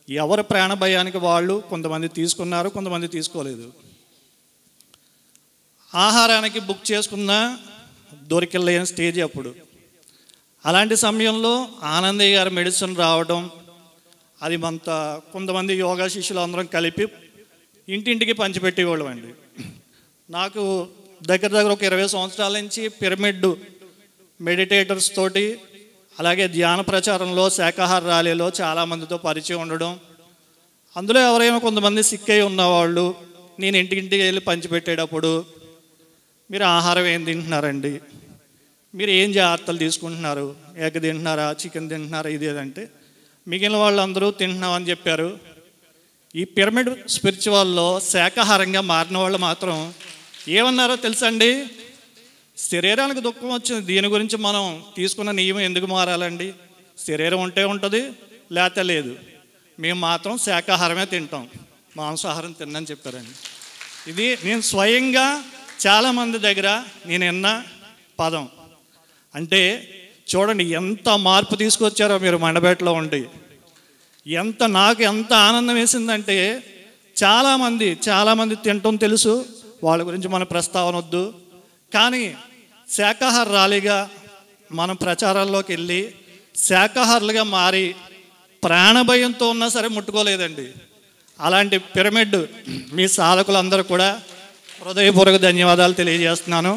ఎవరు ప్రాణ భయానికి వాళ్ళు కొంతమంది తీసుకున్నారు, కొంతమంది తీసుకోలేదు. ఆహారానికి బుక్ చేసుకున్నా దొరికెళ్ళని స్టేజ్ అప్పుడు. అలాంటి సమయంలో ఆనందయ్య గారి మెడిసిన్ రావడం, అది కొంతమంది యోగా శిష్యులు అందరం కలిపి ఇంటింటికి పంచిపెట్టేవాళ్ళం అండి. నాకు దగ్గర ఒక 20 సంవత్సరాల నుంచి పిరమిడ్ మెడిటేటర్స్ తోటి, అలాగే ధ్యాన ప్రచారంలో, శాకాహార ర్యాలీలో చాలామందితో పరిచయం ఉండడం. అందులో ఎవరైనా కొంతమంది సిక్ అయి ఉన్నవాళ్ళు నేను ఇంటింటికి వెళ్ళి పంచిపెట్టేటప్పుడు, మీరు ఆహారం ఏం తింటున్నారండి, మీరు ఏం జాగ్రత్తలు తీసుకుంటున్నారు, ఎగ్ తింటున్నారా, చికెన్ తింటున్నారా, ఇది ఏదంటే మిగిలిన వాళ్ళందరూ తింటున్నామని చెప్పారు. ఈ పిరమిడ్ స్పిరిచువల్లో శాకాహారంగా మారిన వాళ్ళు మాత్రం ఏమన్నారో తెలుసండి, శరీరానికి దుఃఖం వచ్చింది, దీని గురించి మనం తీసుకున్న నియమం ఎందుకు మారాలండి, శరీరం ఉంటే ఉంటుంది, లేకపోతే లేదు, మేము మాత్రం శాకాహారమే తింటాం, మాంసాహారం తిన్నని చెప్పారండి. ఇది నేను స్వయంగా చాలామంది దగ్గర నేను విన్న పదం. అంటే చూడండి ఎంత మార్పు తీసుకొచ్చారో మీరు మండపేటలో ఉండి. నాకు ఎంత ఆనందం వేసిందంటే చాలామంది తినటం తెలుసు, వాళ్ళ గురించి మన ప్రస్తావన వద్దు. కానీ శాకాహార ర్యాలీగా మనం ప్రచారాల్లోకి వెళ్ళి శాకాహారులుగా మారి ప్రాణభయంతో ఉన్నా సరే ముట్టుకోలేదండి. అలాంటి పిరమిడ్ మీ సాధకులందరూ కూడా హృదయపూర్వక ధన్యవాదాలు తెలియజేస్తున్నాను.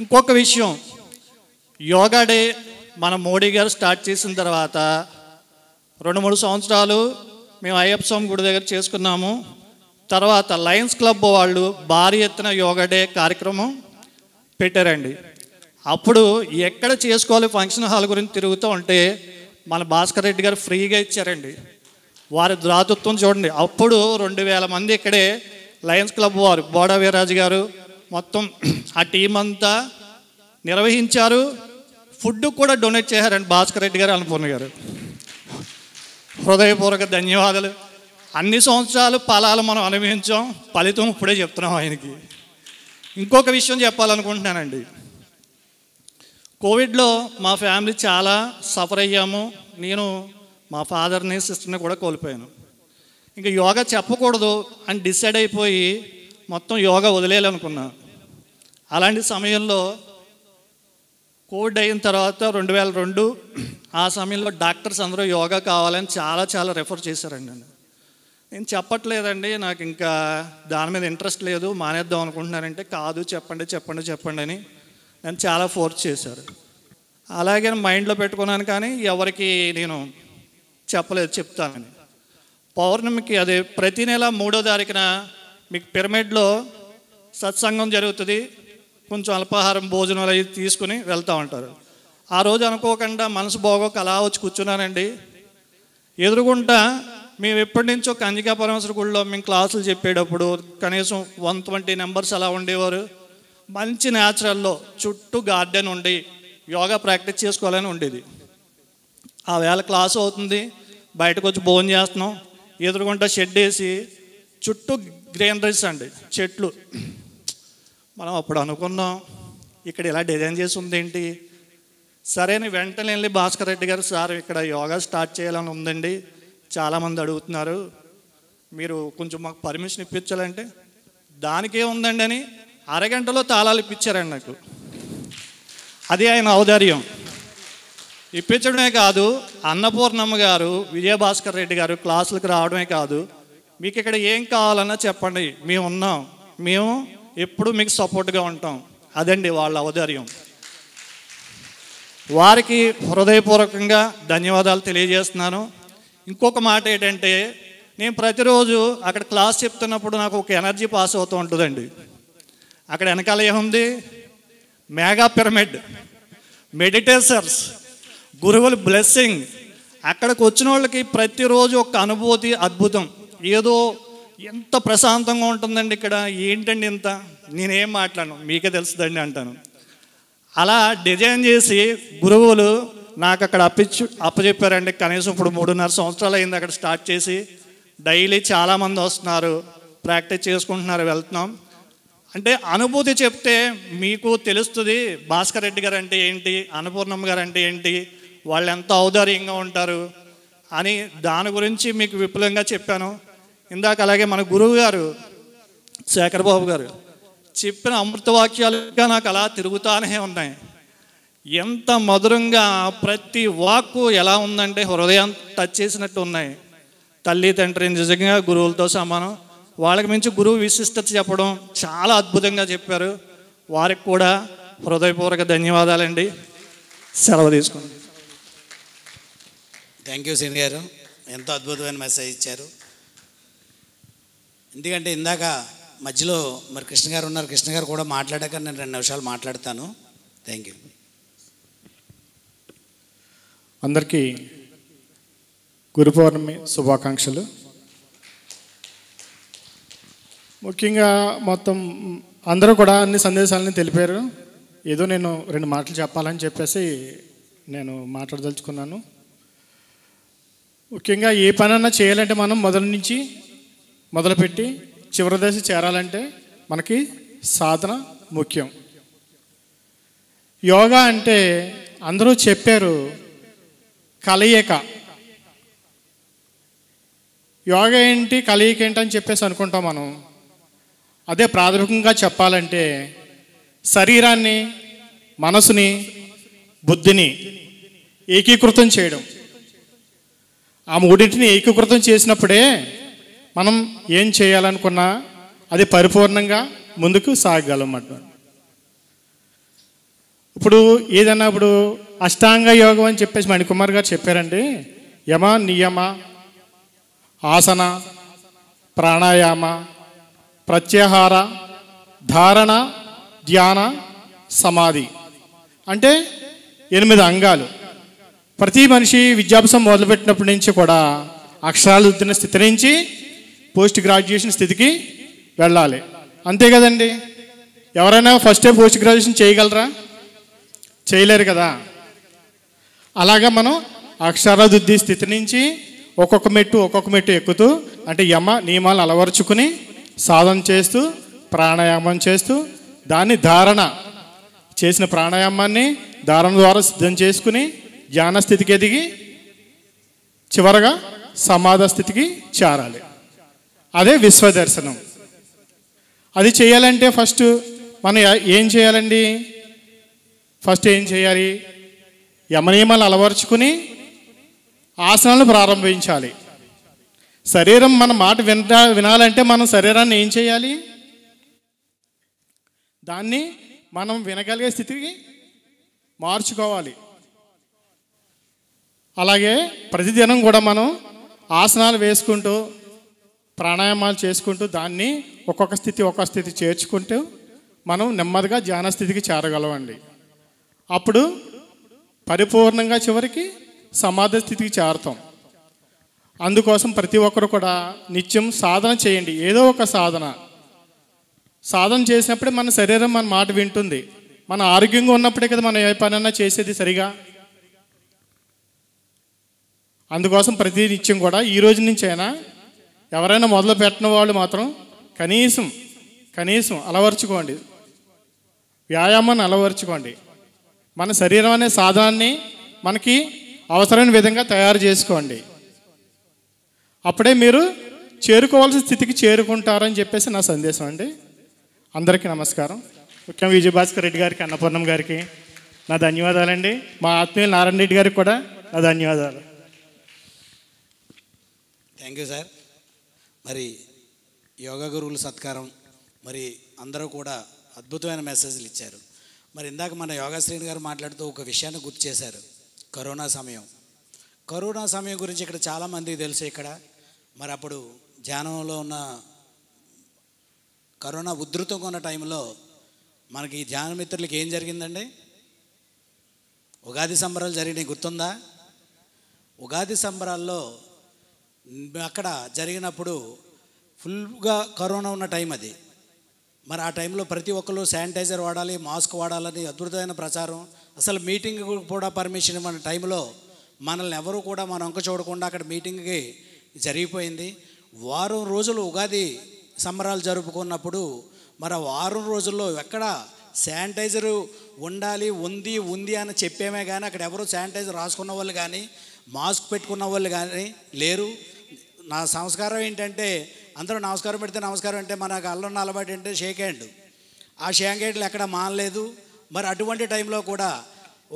ఇంకొక విషయం, యోగా డే మన మోడీ గారు స్టార్ట్ చేసిన తర్వాత 2-3 సంవత్సరాలు మేము అయ్యప్ప స్వామి గుడి దగ్గర చేసుకున్నాము. తర్వాత లయన్స్ క్లబ్ వాళ్ళు భారీ ఎత్తున యోగా డే కార్యక్రమం పెట్టారండి. అప్పుడు ఎక్కడ చేసుకోవాలి ఫంక్షన్ హాల్ గురించి తిరుగుతూ ఉంటే మన భాస్కర్ రెడ్డి గారు ఫ్రీగా ఇచ్చారండి. వారి దాతృత్వం చూడండి. అప్పుడు 2000 మంది ఇక్కడే లయన్స్ క్లబ్ వారు బోడా వీరాజు గారు మొత్తం ఆ టీం అంతా నిర్వహించారు. ఫుడ్ కూడా డొనేట్ చేశారండి భాస్కర్ రెడ్డి గారు, అన్నపూర్ణ గారు. హృదయపూర్వక ధన్యవాదాలు. అన్ని సంవత్సరాలు ఫలాలు మనం అనుభవించాం, ఫలితం ఇప్పుడే చెప్తున్నాం ఆయనకి. ఇంకొక విషయం చెప్పాలనుకుంటున్నానండి. కోవిడ్లో మా ఫ్యామిలీ చాలా సఫర్ అయ్యాము. నేను మా ఫాదర్ని సిస్టర్ని కూడా కోల్పోయాను. ఇంకా యోగా చెప్పకూడదు అని డిసైడ్ అయిపోయి మొత్తం యోగా వదిలేయాలనుకున్నా. అలాంటి సమయంలో కోవిడ్ అయిన తర్వాత 2002 ఆ సమయంలో డాక్టర్స్ అందరూ యోగా కావాలని చాలా రెఫర్ చేశారండి. నేను చెప్పట్లేదండి, నాకు ఇంకా దాని మీద ఇంట్రెస్ట్ లేదు, మానేద్దాం అనుకుంటున్నానంటే కాదు చెప్పండి అని నన్ను చాలా ఫోర్స్ చేశారు. అలాగే మైండ్లో పెట్టుకున్నాను, కానీ ఎవరికి నేను చెప్పలేదు, చెప్తానని. పౌర్ణమికి అదే ప్రతి నెల 3వ తారీఖున మీకు పిరమిడ్లో సత్సంగం జరుగుతుంది. కొంచెం అల్పాహారం భోజనాలు అవి తీసుకుని వెళ్తూ ఉంటారు. ఆ రోజు అనుకోకుండా మనసు బాగోక అలా వచ్చి కూర్చున్నానండి. ఎదురుగుంటా మేము ఎప్పటి నుంచో కన్యకా పరమేశ్వర గుడిలో మేము క్లాసులు చెప్పేటప్పుడు కనీసం 120 మెంబర్స్ అలా ఉండేవారు. మంచి న్యాచురల్లో చుట్టూ గార్డెన్ ఉండి యోగా ప్రాక్టీస్ చేసుకోవాలని ఉండేది. ఆ వేళ క్లాసు అవుతుంది, బయటకు వచ్చి భోజనం చేస్తున్నాం. ఎదురుగుంటా షెడ్ వేసి చుట్టూ గ్రీనరీస్ అండి, చెట్లు. మనం అప్పుడు అనుకున్నాం ఇక్కడ ఇలా డిజైన్ చేసి ఉంది ఏంటి. సరేని వెంటనే వెళ్ళి భాస్కర్ రెడ్డి గారు, సార్ ఇక్కడ యోగా స్టార్ట్ చేయాలని ఉందండి, చాలామంది అడుగుతున్నారు, మీరు కొంచెం మాకు పర్మిషన్ ఇప్పించాలంటే దానికే ఉందండి అని అరగంటలో తాళాలు ఇప్పించారండి నాకు. అది ఆయన ఔదార్యం. ఇప్పించడమే కాదు, అన్నపూర్ణమ్మ గారు, విజయభాస్కర్ రెడ్డి గారు క్లాసులకు రావడమే కాదు, మీకు ఇక్కడ ఏం కావాలన్నా చెప్పండి, మేము ఉన్నాం, మేము ఎప్పుడు మీకు సపోర్ట్గా ఉంటాం. అదండి వాళ్ళ ఔదార్యం. వారికి హృదయపూర్వకంగా ధన్యవాదాలు తెలియజేస్తున్నాను. ఇంకొక మాట ఏంటంటే, నేను ప్రతిరోజు అక్కడ క్లాస్ చెప్తున్నప్పుడు నాకు ఒక ఎనర్జీ పాస్ అవుతూ ఉంటుందండి. అక్కడ వెనకాల ఏముంది, మెగా పిరమిడ్, మెడిటేటర్స్, గురువుల బ్లెస్సింగ్. అక్కడికి వచ్చిన వాళ్ళకి ప్రతిరోజు ఒక అనుభూతి అద్భుతం. ఏదో ఎంత ప్రశాంతంగా ఉంటుందండి ఇక్కడ. ఏంటండి ఇంత, నేనేం మాట్లాడను, మీకే తెలుస్తుందండి అంటాను. అలా డిజైన్ చేసి గురువులు నాకు అక్కడ అప్పచెప్పారండి. కనీసం ఇప్పుడు 3.5 సంవత్సరాలు అయింది అక్కడ స్టార్ట్ చేసి. డైలీ చాలామంది వస్తున్నారు, ప్రాక్టీస్ చేసుకుంటున్నారు, వెళ్తున్నాం. అంటే అనుభూతి చెప్తే మీకు తెలుస్తుంది భాస్కర్ రెడ్డి గారు అంటే ఏంటి, అన్నపూర్ణమ్మ గారు అంటే ఏంటి, వాళ్ళు ఎంత ఔదార్యంగా ఉంటారు అని. దాని గురించి మీకు విపులంగా చెప్పాను ఇందాక. అలాగే మన గురువు గారు శేఖర్ బాబు గారు చెప్పిన అమృతవాక్యాలుగా నాకు అలా తిరుగుతానే ఉన్నాయి. ఎంత మధురంగా ప్రతి వాక్కు ఎలా ఉందంటే హృదయం టచ్ చేసినట్టు ఉన్నాయి. తల్లి తండ్రి నిజంగా గురువులతో సమానం. వాళ్ళకి మించి గురువు విశిష్టత చెప్పడం చాలా అద్భుతంగా చెప్పారు. వారికి కూడా హృదయపూర్వక ధన్యవాదాలండి. సెలవు తీసుకుంది. థ్యాంక్ యూ శ్రీని గారు, ఎంతో అద్భుతమైన మెసేజ్ ఇచ్చారు. ఎందుకంటే ఇందాక మధ్యలో మరి కృష్ణ గారు ఉన్నారు, కృష్ణ గారు కూడా మాట్లాడాక నేను 2 నిమిషాలు మాట్లాడతాను. Thank you. అందరికీ గురు పౌర్ణమి శుభాకాంక్షలు. ముఖ్యంగా మొత్తం అందరూ కూడా అన్ని సందేశాలని తెలిపారు. ఏదో నేను 2 మాటలు చెప్పాలని చెప్పేసి నేను మాట్లాడదలుచుకున్నాను. ముఖ్యంగా ఏ పనన్నా చేయాలంటే మనం మొదటి నుంచి మొదలుపెట్టి చివరి దశ చేరాలంటే మనకి సాధన ముఖ్యం. యోగా అంటే అందరూ చెప్పారు కలయిక. యోగా ఏంటి, కలయిక ఏంటి అని చెప్పేసి అనుకుంటాం మనం. అదే ప్రాథమికంగా చెప్పాలంటే శరీరాన్ని, మనసుని, బుద్ధిని ఏకీకృతం చేయడం. ఆ మూడింటిని ఏకీకృతం చేసినప్పుడే మనం ఏం చేయాలనుకున్నా అది పరిపూర్ణంగా ముందుకు సాగగలం అన్నమాట. ఇప్పుడు ఏదన్నా ఇప్పుడు అష్టాంగ యోగం అని చెప్పేసి మణికుమార్ గారు చెప్పారండి. యమ, నియమ, ఆసన, ప్రాణాయామ, ప్రత్యాహార, ధారణ, ధ్యాన, సమాధి అంటే 8 అంగాలు. ప్రతి మనిషి విద్యాభ్యాసం మొదలుపెట్టినప్పటి నుంచి కూడా అక్షరాలు దిద్దిన స్థితి నుంచి పోస్ట్ గ్రాడ్యుయేషన్ స్థితికి వెళ్ళాలి. అంతే కదండి. ఎవరైనా ఫస్టే పోస్ట్ గ్రాడ్యుయేషన్ చేయగలరా? చేయలేరు కదా. అలాగా మనం అక్షరాభివృద్ధి స్థితి నుంచి ఒక్కొక్క మెట్టు ఎక్కుతూ అంటే యమ నియమాలు అలవరుచుకుని సాధన చేస్తూ ప్రాణాయామం చేస్తూ దాన్ని ధారణ చేసిన ప్రాణాయామాన్ని ధారణ ద్వారా సిద్ధం చేసుకుని ధ్యాన స్థితికి ఎదిగి చివరగా సమాధి స్థితికి చేరాలి. అదే విశ్వదర్శనం. అది చేయాలంటే ఫస్ట్ మనం ఏం చేయాలండి? ఫస్ట్ ఏం చేయాలి? యమనియమాలు అలవరుచుకుని ఆసనాలను ప్రారంభించాలి. శరీరం మన మాట వినాలంటే మనం శరీరాన్ని ఏం చేయాలి? దాన్ని మనం వినగలిగే స్థితికి మార్చుకోవాలి. అలాగే ప్రతిదినం కూడా మనం ఆసనాలు వేసుకుంటూ ప్రాణాయామాలు చేసుకుంటూ దాన్ని ఒక్కొక్క స్థితి చేర్చుకుంటూ మనం నెమ్మదిగా ధ్యాన స్థితికి చేరగలమండి. అప్పుడు పరిపూర్ణంగా చివరికి సమాధి స్థితికి చేరుతాం. అందుకోసం ప్రతి ఒక్కరు కూడా నిత్యం సాధన చేయండి. ఏదో ఒక సాధన చేసినప్పుడే మన శరీరం మన మాట వింటుంది. మన ఆరోగ్యంగా ఉన్నప్పుడే కదా మనం ఏ పనైనా చేసేది సరిగా. అందుకోసం ప్రతి నిత్యం కూడా ఈ రోజు నుంచి అయినా ఎవరైనా మొదలు పెట్టిన వాళ్ళు మాత్రం కనీసం అలవర్చుకోండి, వ్యాయామాన్ని అలవర్చుకోండి. మన శరీరం అనే సాధనాన్ని మనకి అవసరమైన విధంగా తయారు చేసుకోండి. అప్పుడే మీరు చేరుకోవాల్సిన స్థితికి చేరుకుంటారని చెప్పేసి నా సందేశం అండి. అందరికీ నమస్కారం. ముఖ్యంగా విజయభాస్కర్ రెడ్డి గారికి, అన్నపూర్ణం గారికి నా ధన్యవాదాలండి. మా ఆత్మీయులు నారాయణ రెడ్డి గారికి కూడా నా ధన్యవాదాలు. Thank you sir. మరి యోగా గురువుల సత్కారం, మరి అందరూ కూడా అద్భుతమైన మెసేజ్లు ఇచ్చారు. మరి ఇందాక మన యోగా శ్రేణి గారు మాట్లాడుతూ ఒక విషయాన్ని గుర్తు చేశారు. కరోనా సమయం గురించి ఇక్కడ చాలామందికి తెలుసు. ఇక్కడ మరి అప్పుడు ధ్యానంలో ఉన్న కరోనా ఉధృతంగా ఉన్న టైంలో మనకి ధ్యాన మిత్రులకి ఏం జరిగిందండి? ఉగాది సంబరాలు జరిగినాయి, గుర్తుందా? ఉగాది సంబరాల్లో అక్కడ జరిగినప్పుడు ఫుల్గా కరోనా ఉన్న టైం అది. మరి ఆ టైంలో ప్రతి ఒక్కరు శానిటైజర్ వాడాలి, మాస్క్ వాడాలని అద్భుతమైన ప్రచారం. అసలు మీటింగ్ కూడా పర్మిషన్ ఇవ్వని టైంలో మనల్ని ఎవరు కూడా మన వంక చూడకుండా అక్కడ మీటింగ్కి జరిగిపోయింది. వారం రోజులు ఉగాది సంబరాలు జరుపుకున్నప్పుడు మరి వారం రోజుల్లో ఎక్కడ శానిటైజరు ఉంది అని చెప్పేమే కానీ అక్కడ ఎవరు శానిటైజర్ రాసుకున్న వాళ్ళు కానీ మాస్క్ పెట్టుకున్న వాళ్ళు కానీ లేరు. నా సంస్కారం ఏంటంటే అందరూ నమస్కారం పెడితే నమస్కారం అంటే మనకు అల్లం అలవాటు అంటే షేక్ హ్యాండ్. ఆ షేక్ హ్యాండ్లు ఎక్కడ మానలేదు. మరి అటువంటి టైంలో కూడా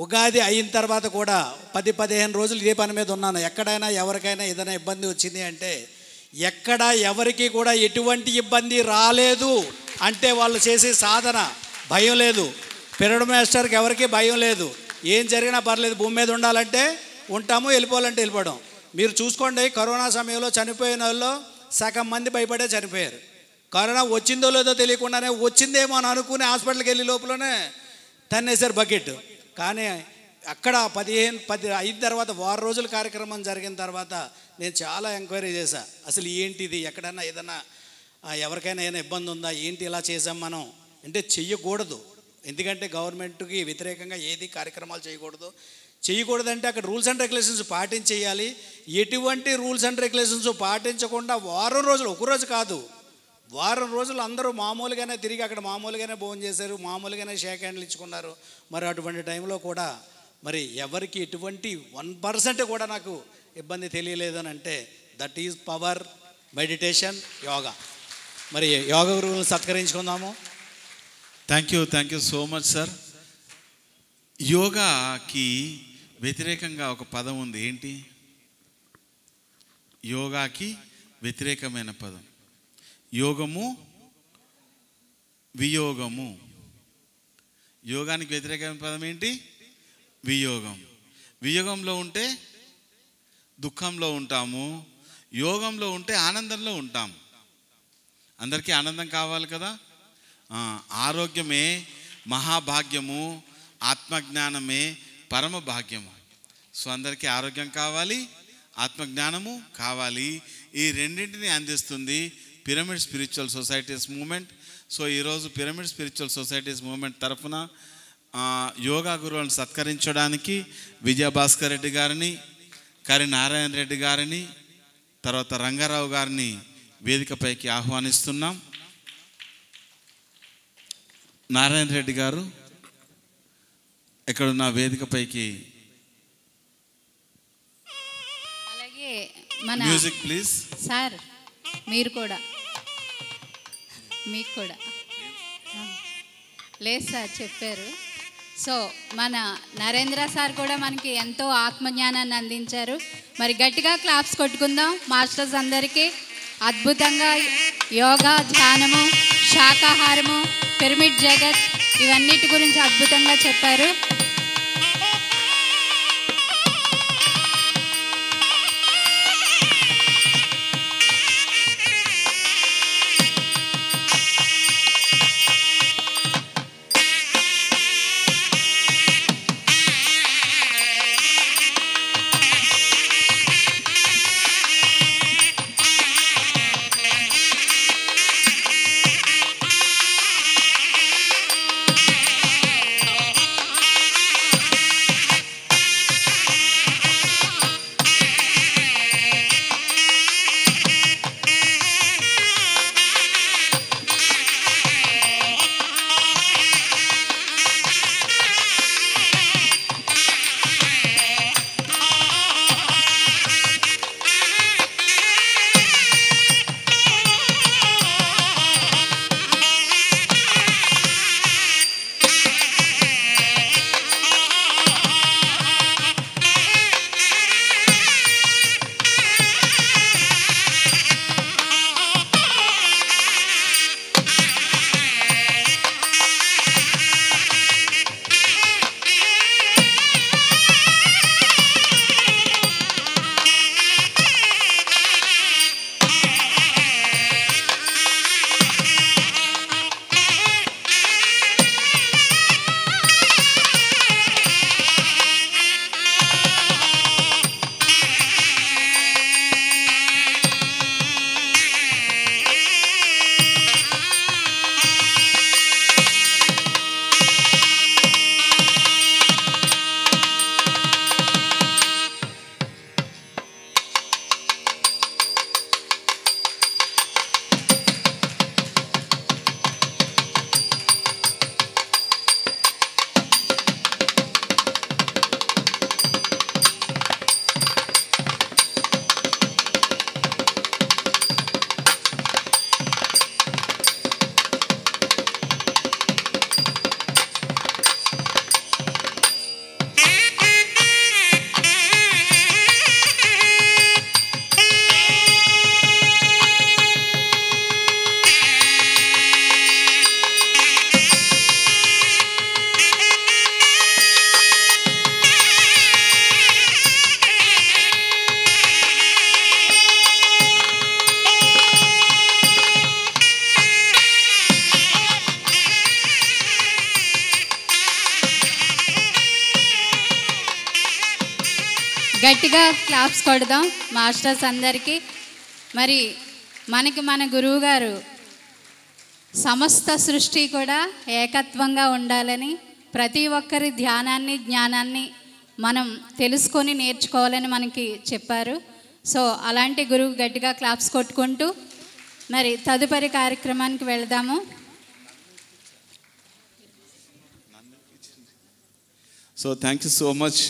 ఉగాది అయిన తర్వాత కూడా 10-15 రోజులు ఇదే పని మీద ఉన్నాను. ఎక్కడైనా ఎవరికైనా ఏదైనా ఇబ్బంది వచ్చింది అంటే ఎక్కడ ఎవరికి కూడా ఎటువంటి ఇబ్బంది రాలేదు. అంటే వాళ్ళు చేసే సాధన భయం లేదు. పిరమిడ్ మాస్టర్కి ఎవరికి భయం లేదు. ఏం జరిగినా పర్లేదు, భూమి మీద ఉండాలంటే ఉంటాము, వెళ్ళిపోవాలంటే వెళ్ళిపోవడం. మీరు చూసుకోండి, కరోనా సమయంలో చనిపోయిన వాళ్ళు సగం మంది భయపడే చనిపోయారు. కరోనా వచ్చిందో లేదో తెలియకుండానే వచ్చిందేమో అని అనుకుని హాస్పిటల్కి వెళ్ళి లోపలనే తన్నేశారు బకెట్. కానీ అక్కడ 10 అయిన తర్వాత వారం రోజుల కార్యక్రమం జరిగిన తర్వాత నేను చాలా ఎంక్వైరీ చేశా. అసలు ఏంటిది, ఎక్కడైనా ఏదైనా ఎవరికైనా ఏదైనా ఇబ్బంది ఉందా, ఏంటి ఇలా చేసాం మనం అంటే చెయ్యకూడదు. ఎందుకంటే గవర్నమెంట్కి వ్యతిరేకంగా ఏది కార్యక్రమాలు చేయకూడదంటే అక్కడ రూల్స్ అండ్ రెగ్యులేషన్స్ పాటించేయాలి. ఎటువంటి రూల్స్ అండ్ రెగ్యులేషన్స్ పాటించకుండా వారం రోజులు, ఒకరోజు కాదు వారం రోజులు అందరూ మామూలుగానే తిరిగి అక్కడ మామూలుగానే భోజనం చేశారు, మామూలుగానే షేక్ హ్యాండ్లు ఇచ్చుకున్నారు. మరి అటువంటి టైంలో కూడా మరి ఎవరికి ఎటువంటి 1% కూడా నాకు ఇబ్బంది తెలియలేదని అంటే that is power meditation yoga. మరి యోగా గురువులను సత్కరించుకుందాము. Thank you so much sir. యోగాకి వ్యతిరేకంగా ఒక పదం ఉంది. ఏంటి? యోగాకి వ్యతిరేకమైన పదం యోగము, వియోగము. యోగానికి వ్యతిరేకమైన పదం ఏంటి? వియోగం. వియోగంలో ఉంటే దుఃఖంలో ఉంటాము, యోగంలో ఉంటే ఆనందంలో ఉంటాము. అందరికీ ఆనందం కావాలి కదా. ఆరోగ్యమే మహాభాగ్యము, ఆత్మజ్ఞానమే పరమ భాగ్యము. సో అందరికీ ఆరోగ్యం కావాలి, ఆత్మజ్ఞానము కావాలి. ఈ రెండింటిని అందిస్తుంది pyramid spiritual societies moment. So ఈరోజు పిరమిడ్ స్పిరిచువల్ సొసైటీస్ మూమెంట్ తరఫున యోగా గురువులను సత్కరించడానికి విజయభాస్కర్ రెడ్డి గారిని, కరి నారాయణ రెడ్డి గారిని, తర్వాత రంగారావు గారిని వేదికపైకి ఆహ్వానిస్తున్నాం. నారాయణ రెడ్డి గారు ఎక్కడున్న వేదికపైకి. అలాగే మన మ్యూజిక్ ప్లీజ్. సార్ మీరు కూడా, మీకు కూడా లేదు సార్ చెప్పారు. సో మన నరేంద్ర సార్ కూడా మనకి ఎంతో ఆత్మజ్ఞానాన్ని అందించారు. మరి గట్టిగా క్లాప్స్ కొట్టుకుందాం మాస్టర్స్ అందరికీ. అద్భుతంగా యోగా, ధ్యానము, శాకాహారము, పిరమిడ్ జగత్ ఇవన్నిటి గురించి అద్భుతంగా చెప్పారు. గట్టిగా క్లాప్స్ కొడదాం మాస్టర్స్ అందరికీ. మరి మనకి మన గురువు గారు సమస్త సృష్టి కూడా ఏకత్వంగా ఉండాలని, ప్రతి ఒక్కరి ధ్యానాన్ని, జ్ఞానాన్ని మనం తెలుసుకొని నేర్చుకోవాలని మనకి చెప్పారు. సో అలాంటి గురువు గట్టిగా క్లాప్స్ కొట్టుకుంటూ మరి తదుపరి కార్యక్రమానికి వెళదాము. So thank you so much.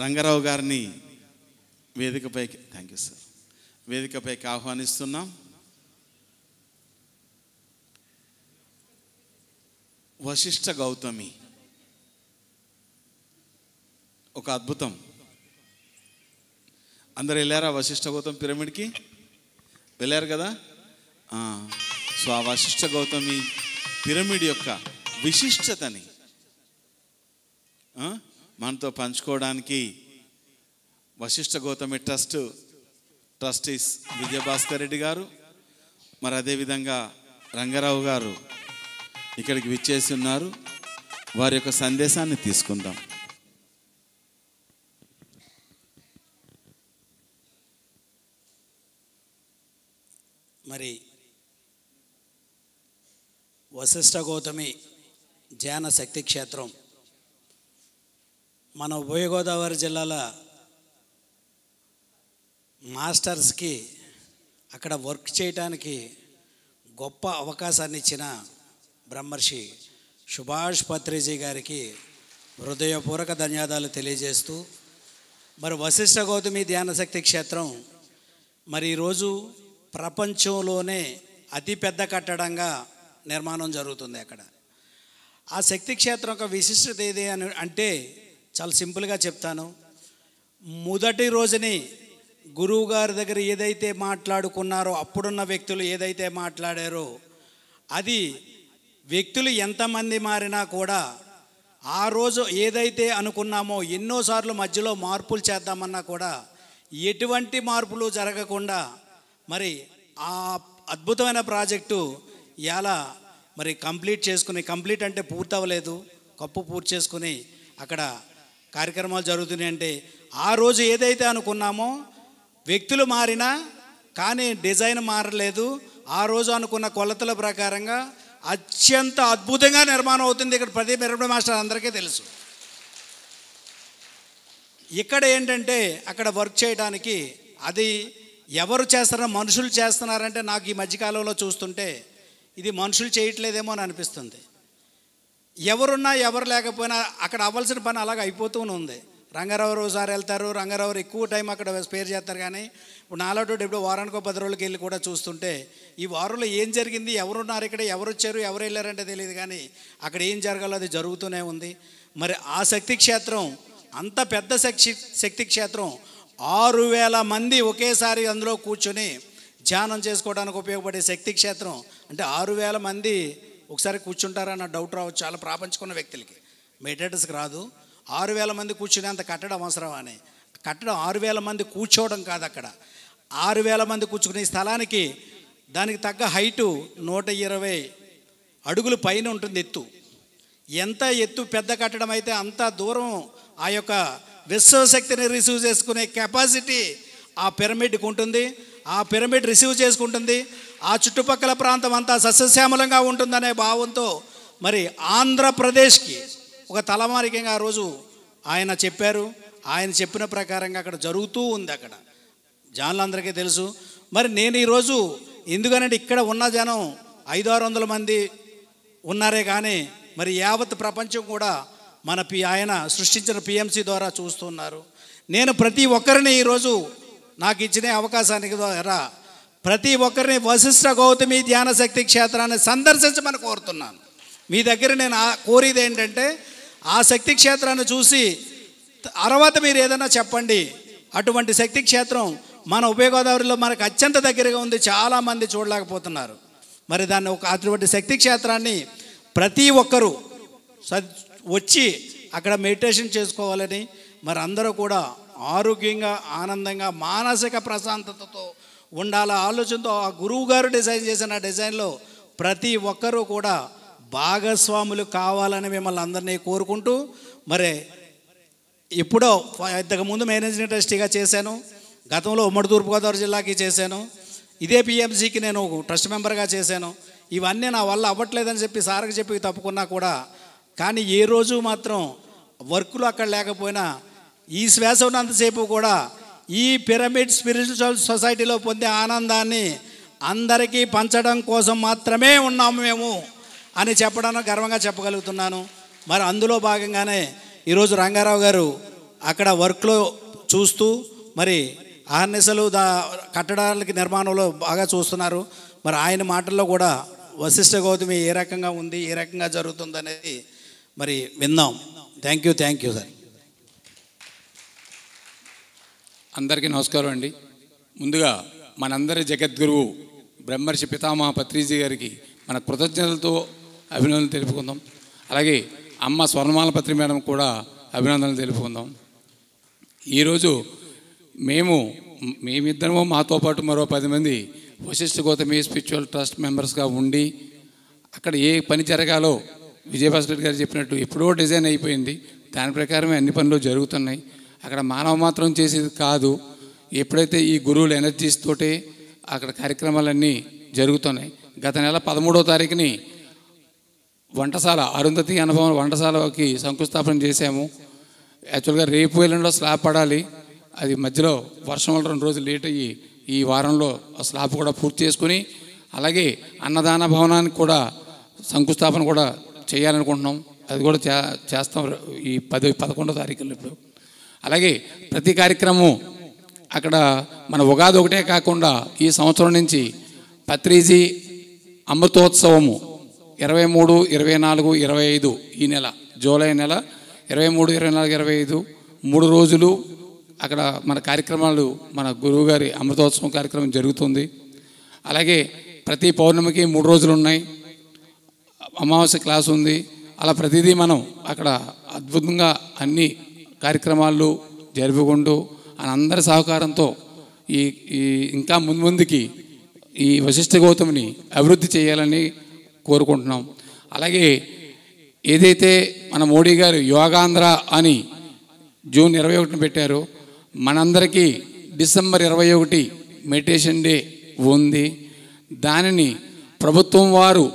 Rangarao గారిని వేదికపైకి, థ్యాంక్ యూ సార్, వేదికపైకి ఆహ్వానిస్తున్నాం. వశిష్ఠ గౌతమి ఒక అద్భుతం. అందరు వెళ్ళారా వశిష్ఠ గౌతమి పిరమిడ్కి? వెళ్ళారు కదా. సో ఆ వశిష్ఠ గౌతమి పిరమిడ్ యొక్క విశిష్టతని మనతో పంచుకోవడానికి వశిష్ఠ గౌతమి ట్రస్టీస్ విజయభాస్కర్ రెడ్డి గారు, మరి అదేవిధంగా రంగారావు గారు ఇక్కడికి విచ్చేసి ఉన్నారు. వారి యొక్క సందేశాన్ని తీసుకుందాం. మరి వశిష్ఠ గౌతమి ధ్యాన శక్తి క్షేత్రం మన ఉభయ గోదావరి జిల్లాల మాస్టర్స్కి అక్కడ వర్క్ చేయడానికి గొప్ప అవకాశాన్ని ఇచ్చిన బ్రహ్మర్షి సుభాష్ పత్రిజీ గారికి హృదయపూర్వక ధన్యవాదాలు తెలియజేస్తూ, మరి వశిష్ఠ గౌతమి ధ్యాన శక్తి క్షేత్రం మరి ఈరోజు ప్రపంచంలోనే అతిపెద్ద కట్టడంగా నిర్మాణం జరుగుతుంది అక్కడ. ఆ శక్తి క్షేత్రం యొక్క విశిష్టత ఏది అని అంటే చాలా సింపుల్గా చెప్తాను. మొదటి రోజుని గురువు గారి దగ్గర ఏదైతే మాట్లాడుకున్నారో, అప్పుడున్న వ్యక్తులు ఏదైతే మాట్లాడారో, అది వ్యక్తులు ఎంతమంది మారినా కూడా ఆ రోజు ఏదైతే అనుకున్నామో ఎన్నోసార్లు మధ్యలో మార్పులు చేద్దామన్నా కూడా ఎటువంటి మార్పులు జరగకుండా మరి ఆ అద్భుతమైన ప్రాజెక్టు ఇలా మరి కంప్లీట్ అంటే పూర్తి అవ్వలేదు, పూర్తి చేసుకుని అక్కడ కార్యక్రమాలు జరుగుతున్నాయి. అంటే ఆ రోజు ఏదైతే అనుకున్నామో వ్యక్తులు మారినా కానీ డిజైన్ మారలేదు. ఆ రోజు అనుకున్న కొలతల ప్రకారంగా అత్యంత అద్భుతంగా నిర్మాణం అవుతుంది. ఇక్కడ ప్రతి పిరమిడ్ మాస్టర్ అందరికీ తెలుసు. ఇక్కడ ఏంటంటే అక్కడ వర్క్ చేయడానికి అది ఎవరు చేస్తారో, మనుషులు చేస్తున్నారంటే నాకు ఈ మధ్యకాలంలో చూస్తుంటే ఇది మనుషులు చేయట్లేదేమో అని అనిపిస్తుంది. ఎవరున్నా ఎవరు లేకపోయినా అక్కడ అవ్వాల్సిన పని అలాగ అయిపోతూనే ఉంది. రంగారావు రోజుసారి వెళ్తారు, రంగారావు ఎక్కువ టైం అక్కడ స్పేర్ చేస్తారు. కానీ ఇప్పుడు నాలాటోటి ఇప్పుడు వారానికో 10 రోజులకి వెళ్ళి కూడా చూస్తుంటే ఈ వారంలో ఏం జరిగింది, ఎవరున్నారు ఇక్కడ, ఎవరు వచ్చారు, ఎవరు వెళ్ళారంటే తెలియదు. కానీ అక్కడ ఏం జరగాలో అది జరుగుతూనే ఉంది. మరి ఆ శక్తి క్షేత్రం అంత పెద్ద శక్తి క్షేత్రం 6000 మంది ఒకేసారి అందులో కూర్చొని ధ్యానం చేసుకోవడానికి ఉపయోగపడే శక్తి క్షేత్రం. అంటే 6000 మంది ఒకసారి కూర్చుంటారన్న డౌట్ రావచ్చు చాలా ప్రాపంచుకున్న వ్యక్తులకి, మెడిటేటర్స్కి రాదు. 6000 మంది కూర్చునే అంత కట్టడం అవసరమా అని. కట్టడం 6000 మంది కూర్చోవడం కాదు, అక్కడ 6000 మంది కూర్చుకునే స్థలానికి దానికి తగ్గ హైటు 120 అడుగులు పైన ఉంటుంది ఎత్తు. ఎంత ఎత్తు పెద్ద కట్టడం అయితే అంత దూరం ఆ యొక్క విశ్వశక్తిని రిసీవ్ చేసుకునే కెపాసిటీ ఆ పిరమిడ్కి ఉంటుంది. ఆ పిరమిడ్ రిసీవ్ చేసుకుంటుంది. ఆ చుట్టుపక్కల ప్రాంతం అంతా సస్యశ్యామలంగా ఉంటుందనే భావంతో మరి ఆంధ్రప్రదేశ్కి ఒక తలమారికంగా ఆ రోజు ఆయన చెప్పారు. ఆయన చెప్పిన ప్రకారంగా అక్కడ జరుగుతూ ఉంది. అక్కడ జనాలందరికీ తెలుసు. మరి నేను ఈరోజు ఎందుకనంటే ఇక్కడ ఉన్న జనం 500-600 మంది ఉన్నారే కానీ మరి యావత్ ప్రపంచం కూడా మన ఆయన సృష్టించిన పిఎంసి ద్వారా చూస్తున్నారు. నేను ప్రతి ఒక్కరిని ఈరోజు నాకు ఇచ్చిన అవకాశానికి ద్వారా ప్రతి ఒక్కరిని వశిష్ఠ గౌతమి ధ్యాన శక్తి క్షేత్రాన్ని సందర్శించమని కోరుతున్నాను. మీ దగ్గర నేను కోరేది ఏంటంటే ఆ శక్తి క్షేత్రాన్ని చూసి తర్వాత మీరు ఏదైనా చెప్పండి. అటువంటి శక్తి క్షేత్రం మన ఉభయ గోదావరిలో మనకు అత్యంత దగ్గరగా ఉంది, చాలామంది చూడలేకపోతున్నారు. మరి దాన్ని అటువంటి శక్తి క్షేత్రాన్ని ప్రతి ఒక్కరూ వచ్చి అక్కడ మెడిటేషన్ చేసుకోవాలని, మరి అందరూ కూడా ఆరోగ్యంగా ఆనందంగా మానసిక ప్రశాంతతతో ఉండాల ఆలోచనతో ఆ గురువు గారు డిజైన్ చేసిన డిజైన్లో ప్రతి ఒక్కరూ కూడా భాగస్వాములు కావాలని మిమ్మల్ని అందరినీ కోరుకుంటూ, మరి ఎప్పుడో ఇంతకుముందు మేనేజింగ్ ట్రస్టీగా చేశాను, గతంలో ఉమ్మడి తూర్పుగోదావరి జిల్లాకి చేశాను, ఇదే పిఎంసికి నేను ట్రస్ట్ మెంబర్గా చేశాను. ఇవన్నీ నా వల్ల అవ్వట్లేదని చెప్పి సార్కి చెప్పి తప్పుకున్నా కూడా కానీ ఏ రోజు మాత్రం వర్కులు అక్కడ లేకపోయినా ఈ శ్వాస ఉన్నంతసేపు కూడా ఈ పిరమిడ్ స్పిరిచువల్ సొసైటీలో పొందే ఆనందాన్ని అందరికీ పంచడం కోసం మాత్రమే ఉన్నాము మేము అని చెప్పడానికి గర్వంగా చెప్పగలుగుతున్నాను. మరి అందులో భాగంగానే ఈరోజు రంగారావు గారు అక్కడ వర్క్లో చూస్తూ మరి ఆర్నెసలు కట్టడాలకి నిర్మాణంలో బాగా చూస్తున్నారు. మరి ఆయన మాటల్లో కూడా వశిష్ఠ గౌతమి ఏ రకంగా ఉంది, ఏ రకంగా జరుగుతుంది అనేది మరి విందాం. Thank you sir. అందరికీ నమస్కారం అండి. ముందుగా మనందరి జగద్గురువు బ్రహ్మర్షి పితామహ పత్రిజీ గారికి మన కృతజ్ఞతలతో అభినందనలు తెలుపుకుందాం. అలాగే అమ్మ స్వర్ణమాల పత్రి మేడం కూడా అభినందనలు తెలుపుకుందాం. ఈరోజు మేమిద్దరము మాతో పాటు మరో 10 మంది వశిష్ఠ గౌతమి స్పిరిచువల్ ట్రస్ట్ మెంబర్స్గా ఉండి అక్కడ ఏ పని జరగాలో విజయభాస్కర్ గారు చెప్పినట్టు ఎప్పుడో డిజైన్ అయిపోయింది. దాని ప్రకారమే అన్ని పనులు జరుగుతున్నాయి. అక్కడ మానవ మాత్రం చేసేది కాదు. ఎప్పుడైతే ఈ గురువుల ఎనర్జీస్ తోటే అక్కడ కార్యక్రమాలన్నీ జరుగుతున్నాయి. గత నెల 13వ తారీఖుని వంటశాల అరుంధతి అనుభవం వంటశాలకి శంకుస్థాపన చేశాము. యాక్చువల్గా రేపు ఎల్లుండిలో స్లాబ్ పడాలి. అది మధ్యలో వర్షం వల్ల 2 రోజులు లేట్ అయ్యి ఈ వారంలో స్లాబ్ కూడా పూర్తి చేసుకుని అలాగే అన్నదాన భవనానికి కూడా శంకుస్థాపన కూడా చేయాలనుకుంటున్నాం. అది కూడా చేస్తాం ఈ 11వ తారీఖులో. ఇప్పుడు అలాగే ప్రతి కార్యక్రమం అక్కడ మన ఉగాది ఒకటే కాకుండా ఈ సంవత్సరం నుంచి పత్రిజీ అమృతోత్సవము 23, 24, 25 ఈ నెల జూలై నెల 23, 24, 25 3 రోజులు అక్కడ మన కార్యక్రమాలు మన గురువుగారి అమృతోత్సవం కార్యక్రమం జరుగుతుంది. అలాగే ప్రతి పౌర్ణమికి 3 రోజులు ఉన్నాయి. అమావాస్య క్లాస్ ఉంది. అలా ప్రతిదీ మనం అక్కడ అద్భుతంగా అన్ని కార్యక్రమాలు జరుపుకుంటూ అందరి సహకారంతో ఈ ఇంకా ముందుకి ఈ వశిష్ఠ గౌతమిని అభివృద్ధి చేయాలని కోరుకుంటున్నాం. అలాగే ఏదైతే మన మోడీ గారు యోగాంధ్ర అని జూన్ 21న పెట్టారో మనందరికీ డిసెంబర్ 21 మెడిటేషన్ డే ఉంది. దానిని ప్రభుత్వం వారు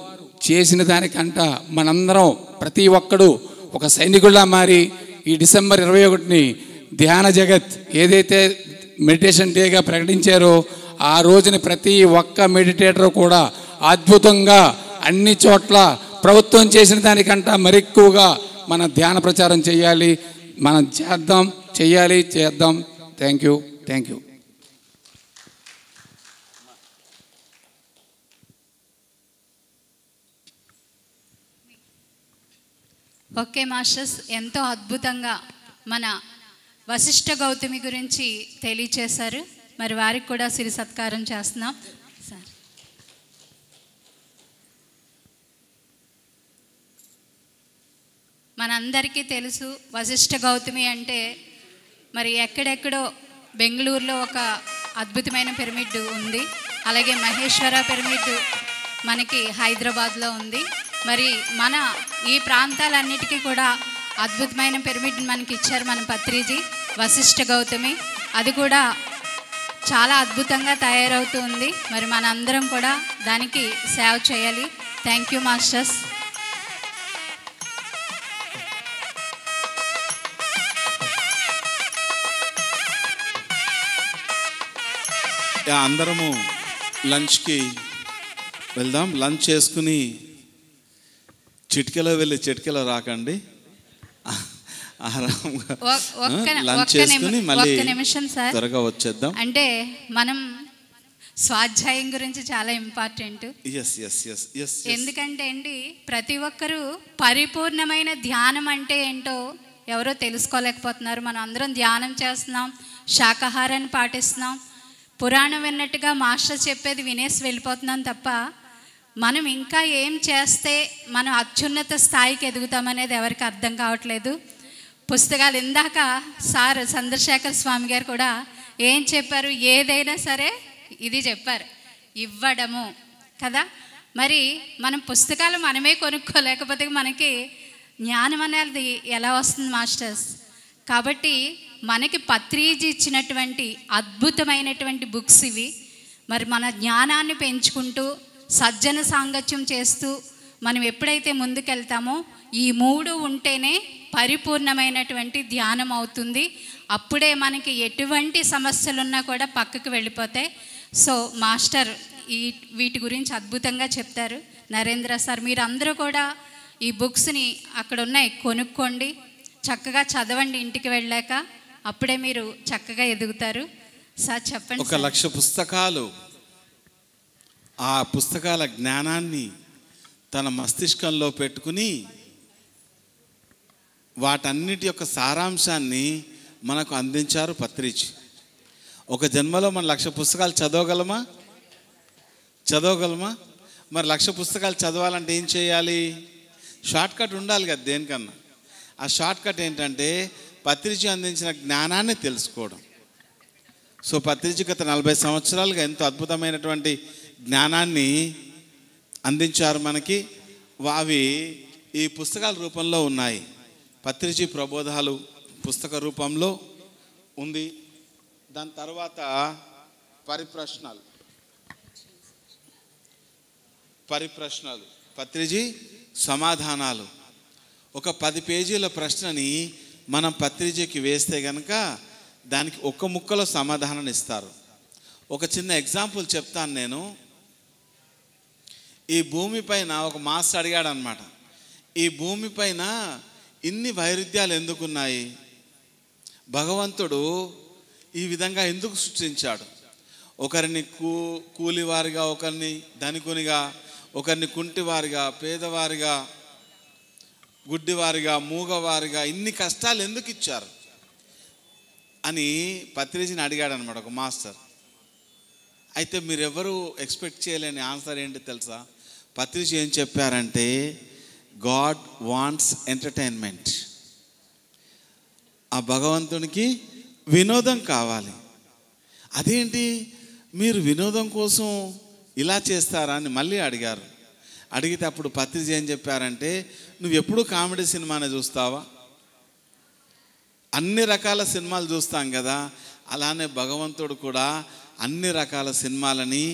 చేసిన దానికంట మనందరం ప్రతి ఒక్కడు ఒక సైనికుల్లా మారి ఈ డిసెంబర్ 21ని ధ్యాన జగత్ ఏదైతే మెడిటేషన్ డేగా ప్రకటించారో ఆ రోజుని ప్రతి ఒక్క మెడిటేటర్ కూడా అద్భుతంగా అన్ని చోట్ల ప్రభుత్వం చేసిన దానికంట మరెక్కువగా మన ధ్యాన ప్రచారం చేయాలి. మనం చేద్దాం. Thank you. ఓకే మాస్టర్స్, ఎంతో అద్భుతంగా మన వశిష్ఠ గౌతమి గురించి తెలియచేశారు. మరి వారికి కూడా సిరి సత్కారం చేస్తున్నాం సార్. మనందరికీ తెలుసు వశిష్ఠ గౌతమి అంటే మరి ఎక్కడెక్కడో బెంగళూరులో ఒక అద్భుతమైన పిరమిడ్ ఉంది. అలాగే మహేశ్వర పిరమిడ్ మనకి హైదరాబాద్లో ఉంది. మరి మన ఈ ప్రాంతాలన్నిటికీ కూడా అద్భుతమైన పిరమిడ్ మనకి ఇచ్చారు మన పత్రిజీ వశిష్ఠ గౌతమి. అది కూడా చాలా అద్భుతంగా తయారవుతుంది. మరి మనందరం కూడా దానికి సేవ చేయాలి. Thank you masters. అందరము లంచ్కి వెళ్దాం. లంచ్ చేసుకుని చిటికెలో వెళ్ళి చిటికెలో రాకండి. లంచ్ చేసుకుని మళ్ళీ త్వరగా వచ్చేద్దాం. అంటే మనం స్వాధ్యాయం గురించి చాలా ఇంపార్టెంట్. ఎందుకంటే అండి ప్రతి ఒక్కరూ పరిపూర్ణమైన ధ్యానం అంటే ఏంటో ఎవరో తెలుసుకోలేకపోతున్నారు. మనం అందరం ధ్యానం చేస్తున్నాం, శాకాహారాన్ని పాటిస్తున్నాం, పురాణం విన్నట్టుగా మాస్టర్ చెప్పేది వినేసి వెళ్ళిపోతున్నాం తప్ప మనం ఇంకా ఏం చేస్తే మనం అత్యున్నత స్థాయికి ఎదుగుతామనేది ఎవరికి అర్థం కావట్లేదు. పుస్తకాలు ఇందాక సార్ చంద్రశేఖర్ స్వామి గారు కూడా ఏం చెప్పారు, ఏదైనా సరే ఇది చెప్పారు, ఇవ్వడము కదా. మరి మనం పుస్తకాలు మనమే కొనుక్కోలేకపోతే మనకి జ్ఞానం అనేది ఎలా వస్తుంది మాస్టర్స్? కాబట్టి మనకి పత్రిజీ ఇచ్చినటువంటి అద్భుతమైనటువంటి బుక్స్ ఇవి. మరి మన జ్ఞానాన్ని పెంచుకుంటూ సజ్జన సాంగత్యం చేస్తూ మనం ఎప్పుడైతే ముందుకెళ్తామో ఈ 3 ఉంటేనే పరిపూర్ణమైనటువంటి ధ్యానం అవుతుంది. అప్పుడే మనకి ఎటువంటి సమస్యలున్నా కూడా పక్కకు వెళ్ళిపోతాయి. సో మాస్టర్ వీటి గురించి అద్భుతంగా చెప్తారు. నరేంద్ర సార్, మీరు అందరూ కూడా ఈ బుక్స్ని అక్కడ ఉన్నాయి కొనుక్కోండి, చక్కగా చదవండి ఇంటికి వెళ్ళాక, అప్పుడే మీరు చక్కగా ఎదుగుతారు. సార్ చెప్పండి. 1,00,000 పుస్తకాలు, ఆ పుస్తకాల జ్ఞానాన్ని తన మస్తిష్కంలో పెట్టుకుని వాటన్నిటి యొక్క సారాంశాన్ని మనకు అందించారు పత్రిజీ. ఒక జన్మలో మనం 1,00,000 పుస్తకాలు చదవగలమా? మరి 1,00,000 పుస్తకాలు చదవాలంటే ఏం చేయాలి? షార్ట్ కట్ ఉండాలి కదా దేనికన్నా. ఆ షార్ట్ కట్ ఏంటంటే పత్రిజీ అందించిన జ్ఞానాన్ని తెలుసుకోవడం. సో పత్రిజీ గత 40 సంవత్సరాలుగా ఎంతో అద్భుతమైనటువంటి జ్ఞానాన్ని అందించారు మనకి. అవి ఈ పుస్తకాల రూపంలో ఉన్నాయి. పత్రిజీ ప్రబోధాలు పుస్తక రూపంలో ఉంది. దాని తర్వాత పరిప్రశ్నలు, పత్రిజీ సమాధానాలు. ఒక 10 పేజీల ప్రశ్నని మనం పత్రిజీకి వేస్తే కనుక దానికి ఒక్క ముక్కలో సమాధానాన్ని ఇస్తారు. ఒక చిన్న ఎగ్జాంపుల్ చెప్తాను నేను. ఈ భూమిపైన ఒక మాస్టర్ అడిగాడు అనమాట, ఈ భూమిపైన ఇన్ని వైరుధ్యాలు ఎందుకున్నాయి? భగవంతుడు ఈ విధంగా ఎందుకు సృష్టించాడు? ఒకరిని కూలివారిగా, ఒకరిని ధనికునిగా, ఒకరిని కుంటివారిగా, పేదవారిగా, గుడ్డివారిగా, మూగవారిగా, ఇన్ని కష్టాలు ఎందుకు ఇచ్చారు అని పత్రిజీని అడిగాడు అనమాట ఒక మాస్టర్. అయితే మీరెవరు ఎక్స్పెక్ట్ చేయలేని ఆన్సర్ ఏంటి తెలుసా? పత్రిజీ ఏం చెప్పారంటే, గాడ్ వాంట్స్ ఎంటర్టైన్మెంట్. ఆ భగవంతునికి వినోదం కావాలి. అదేంటి మీరు వినోదం కోసం ఇలా చేస్తారా అని మళ్ళీ అడిగారు. అడిగితే అప్పుడు పత్రిజీ ఏం చెప్పారంటే, నువ్వు ఎప్పుడు కామెడీ సినిమానే చూస్తావా? అన్ని రకాల సినిమాలు చూస్తాం కదా, అలానే భగవంతుడు కూడా అన్ని రకాల సినిమాలని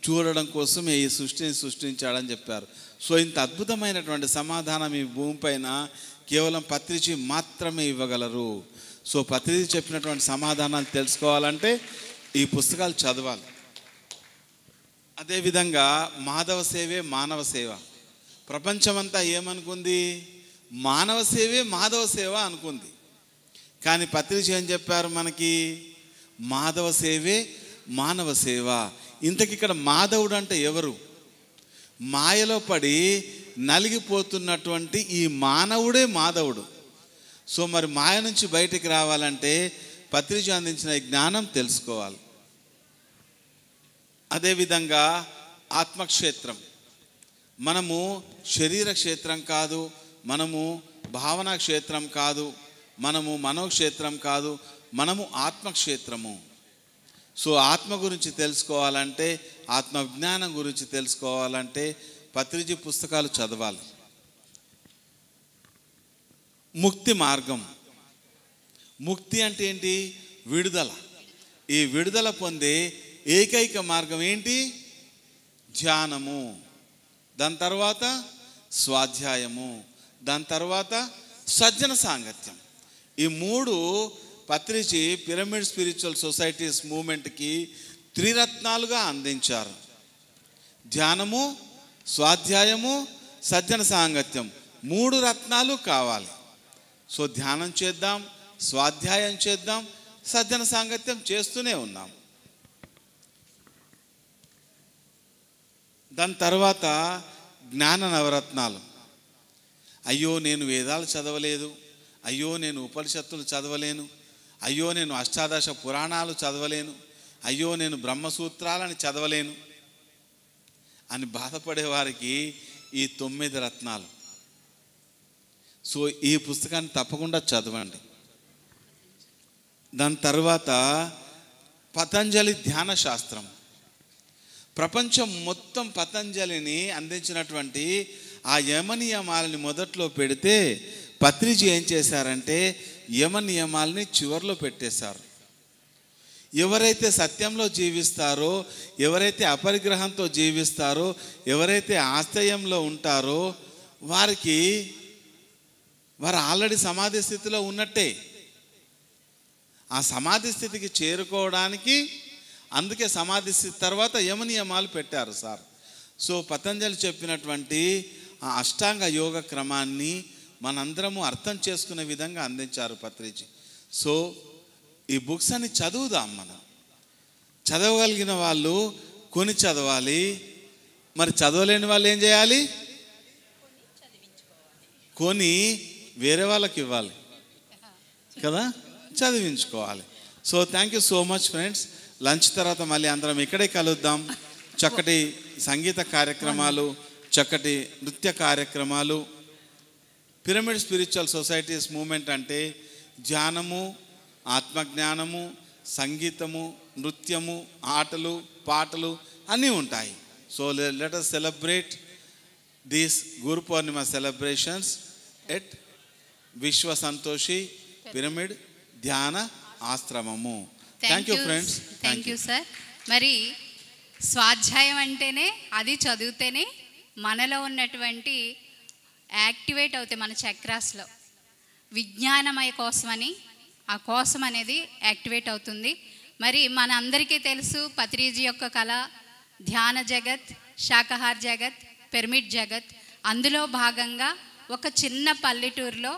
చూడడం కోసమే ఈ సృష్టిని సృష్టించాడని చెప్పారు. సో ఇంత అద్భుతమైనటువంటి సమాధానం ఈ భూమిపైన కేవలం పత్రిజీ మాత్రమే ఇవ్వగలరు. సో పత్రిజీ చెప్పినటువంటి సమాధానాలు తెలుసుకోవాలంటే ఈ పుస్తకాలు చదవాలి. అదేవిధంగా మాధవ సేవే మానవ సేవ. ప్రపంచమంతా ఏమనుకుంది? మానవ సేవే మాధవ సేవ అనుకుంది. కానీ పత్రిజీ ఏం చెప్పారు మనకి? మాధవ సేవే మానవ సేవ. ఇంతకి ఇక్కడ మాధవుడు అంటే ఎవరు? మాయలో పడి నలిగిపోతున్నటువంటి ఈ మానవుడే మాధవుడు. సో మరి మాయ నుంచి బయటికి రావాలంటే పత్రిజీ అందించిన జ్ఞానం తెలుసుకోవాలి. అదేవిధంగా ఆత్మక్షేత్రం. మనము శరీర క్షేత్రం కాదు, మనము భావనా క్షేత్రం కాదు, మనము మనోక్షేత్రం కాదు, మనము ఆత్మక్షేత్రము. సో ఆత్మ గురించి తెలుసుకోవాలంటే, ఆత్మ విజ్ఞానం గురించి తెలుసుకోవాలంటే పత్రిజీ పుస్తకాలు చదవాలి. ముక్తి మార్గం. ముక్తి అంటే ఏంటి? విడుదల. ఈ విడుదల పొందే ఏకైక మార్గం ఏంటి? ధ్యానము. దాని తర్వాత స్వాధ్యాయము, దాని తర్వాత సజ్జన సాంగత్యం. ఈ 3 పత్రిజీ పిరమిడ్ స్పిరిచువల్ సొసైటీస్ మూమెంట్కి త్రిరత్నాలుగా అందించారు. ధ్యానము, స్వాధ్యాయము, సజ్జన సాంగత్యం, 3 రత్నాలు కావాలి. సో ధ్యానం చేద్దాం, స్వాధ్యాయం చేద్దాం, సజ్జన సాంగత్యం చేస్తూనే ఉన్నాం. దాని తర్వాత జ్ఞాన నవరత్నాలు. అయ్యో నేను వేదాలు చదవలేదు, అయ్యో నేను ఉపనిషత్తులు చదవలేను, అయ్యో నేను అష్టాదశ పురాణాలు చదవలేను, అయ్యో నేను బ్రహ్మసూత్రాలని చదవలేను అని బాధపడే వారికి ఈ 9 రత్నాలు. సో ఈ పుస్తకాన్ని తప్పకుండా చదవండి. దాని తర్వాత పతంజలి ధ్యాన శాస్త్రం. ప్రపంచం మొత్తం పతంజలిని అందించినటువంటి ఆ యమ నియమాలని మొదట్లో పెడితే పత్రిజీ ఏం చేశారంటే యమ నియమాలని చివర్లో పెట్టేశారు. ఎవరైతే సత్యంలో జీవిస్తారో, ఎవరైతే అపరిగ్రహంతో జీవిస్తారో, ఎవరైతే ఆశ్రయంలో ఉంటారో వారు ఆల్రెడీ సమాధి స్థితిలో ఉన్నట్టే. ఆ సమాధి స్థితికి చేరుకోవడానికి అందుకే సమాధి స్థితి తర్వాత యమనియమాలు పెట్టారు సార్. సో పతంజలి చెప్పినటువంటి ఆ అష్టాంగ యోగ క్రమాన్ని మనందరము అర్థం చేసుకునే విధంగా అందించారు పత్రిజీ. సో ఈ బుక్స్ అని చదువుదాం. మనం చదవగలిగిన వాళ్ళు కొని చదవాలి. మరి చదవలేని వాళ్ళు ఏం చేయాలి? కొని వేరే వాళ్ళకి ఇవ్వాలి కదా, చదివించుకోవాలి. So thank you so much friends. Lunch తర్వాత మళ్ళీ అందరం ఇక్కడే కలుద్దాం. చక్కటి సంగీత కార్యక్రమాలు, చక్కటి నృత్య కార్యక్రమాలు. పిరమిడ్ స్పిరిచువల్ సొసైటీస్ మూమెంట్ అంటే ధ్యానము, ఆత్మజ్ఞానము, సంగీతము, నృత్యము, ఆటలు, పాటలు అన్నీ ఉంటాయి. So let us celebrate these Guru Purnima celebrations at Vishwa Santoshi pyramid Dhyana Ashramam. Thank you friends. Thank you sir. మరి స్వాధ్యాయం అంటేనే అది చదివితేనే మనలో ఉన్నటువంటి యాక్టివేట్ అవుతాయి మన చక్రాస్లో. విజ్ఞానమయ కోసమని ఆ కోసం అనేది యాక్టివేట్ అవుతుంది. మరి మన అందరికీ తెలుసు పత్రిజీ యొక్క కళ ధ్యాన జగత్, శాకాహార జగత్, పిరమిడ్ జగత్. అందులో భాగంగా ఒక చిన్న పల్లెటూరులో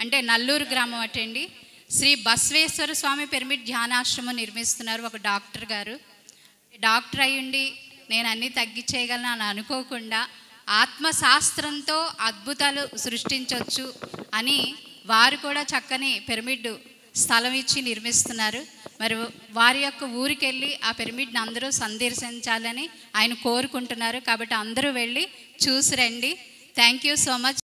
అంటే నల్లూరు గ్రామం అటండి శ్రీ బసవేశ్వర స్వామి పిరమిడ్ ధ్యానాశ్రమం నిర్మిస్తున్నారు ఒక డాక్టర్ గారు. డాక్టర్ అయ్యుండి నేను అన్నీ తగ్గించేయగలను అని అనుకోకుండా ఆత్మశాస్త్రంతో అద్భుతాలు సృష్టించవచ్చు అని వారు కూడా చక్కని పిరమిడ్ స్థలం ఇచ్చి నిర్మిస్తున్నారు. మరి వారి యొక్క ఊరికి వెళ్ళి ఆ పిరమిడ్ని అందరూ సందర్శించాలని ఆయన కోరుకుంటున్నారు. కాబట్టి అందరూ వెళ్ళి చూసి రండి. Thank you so much.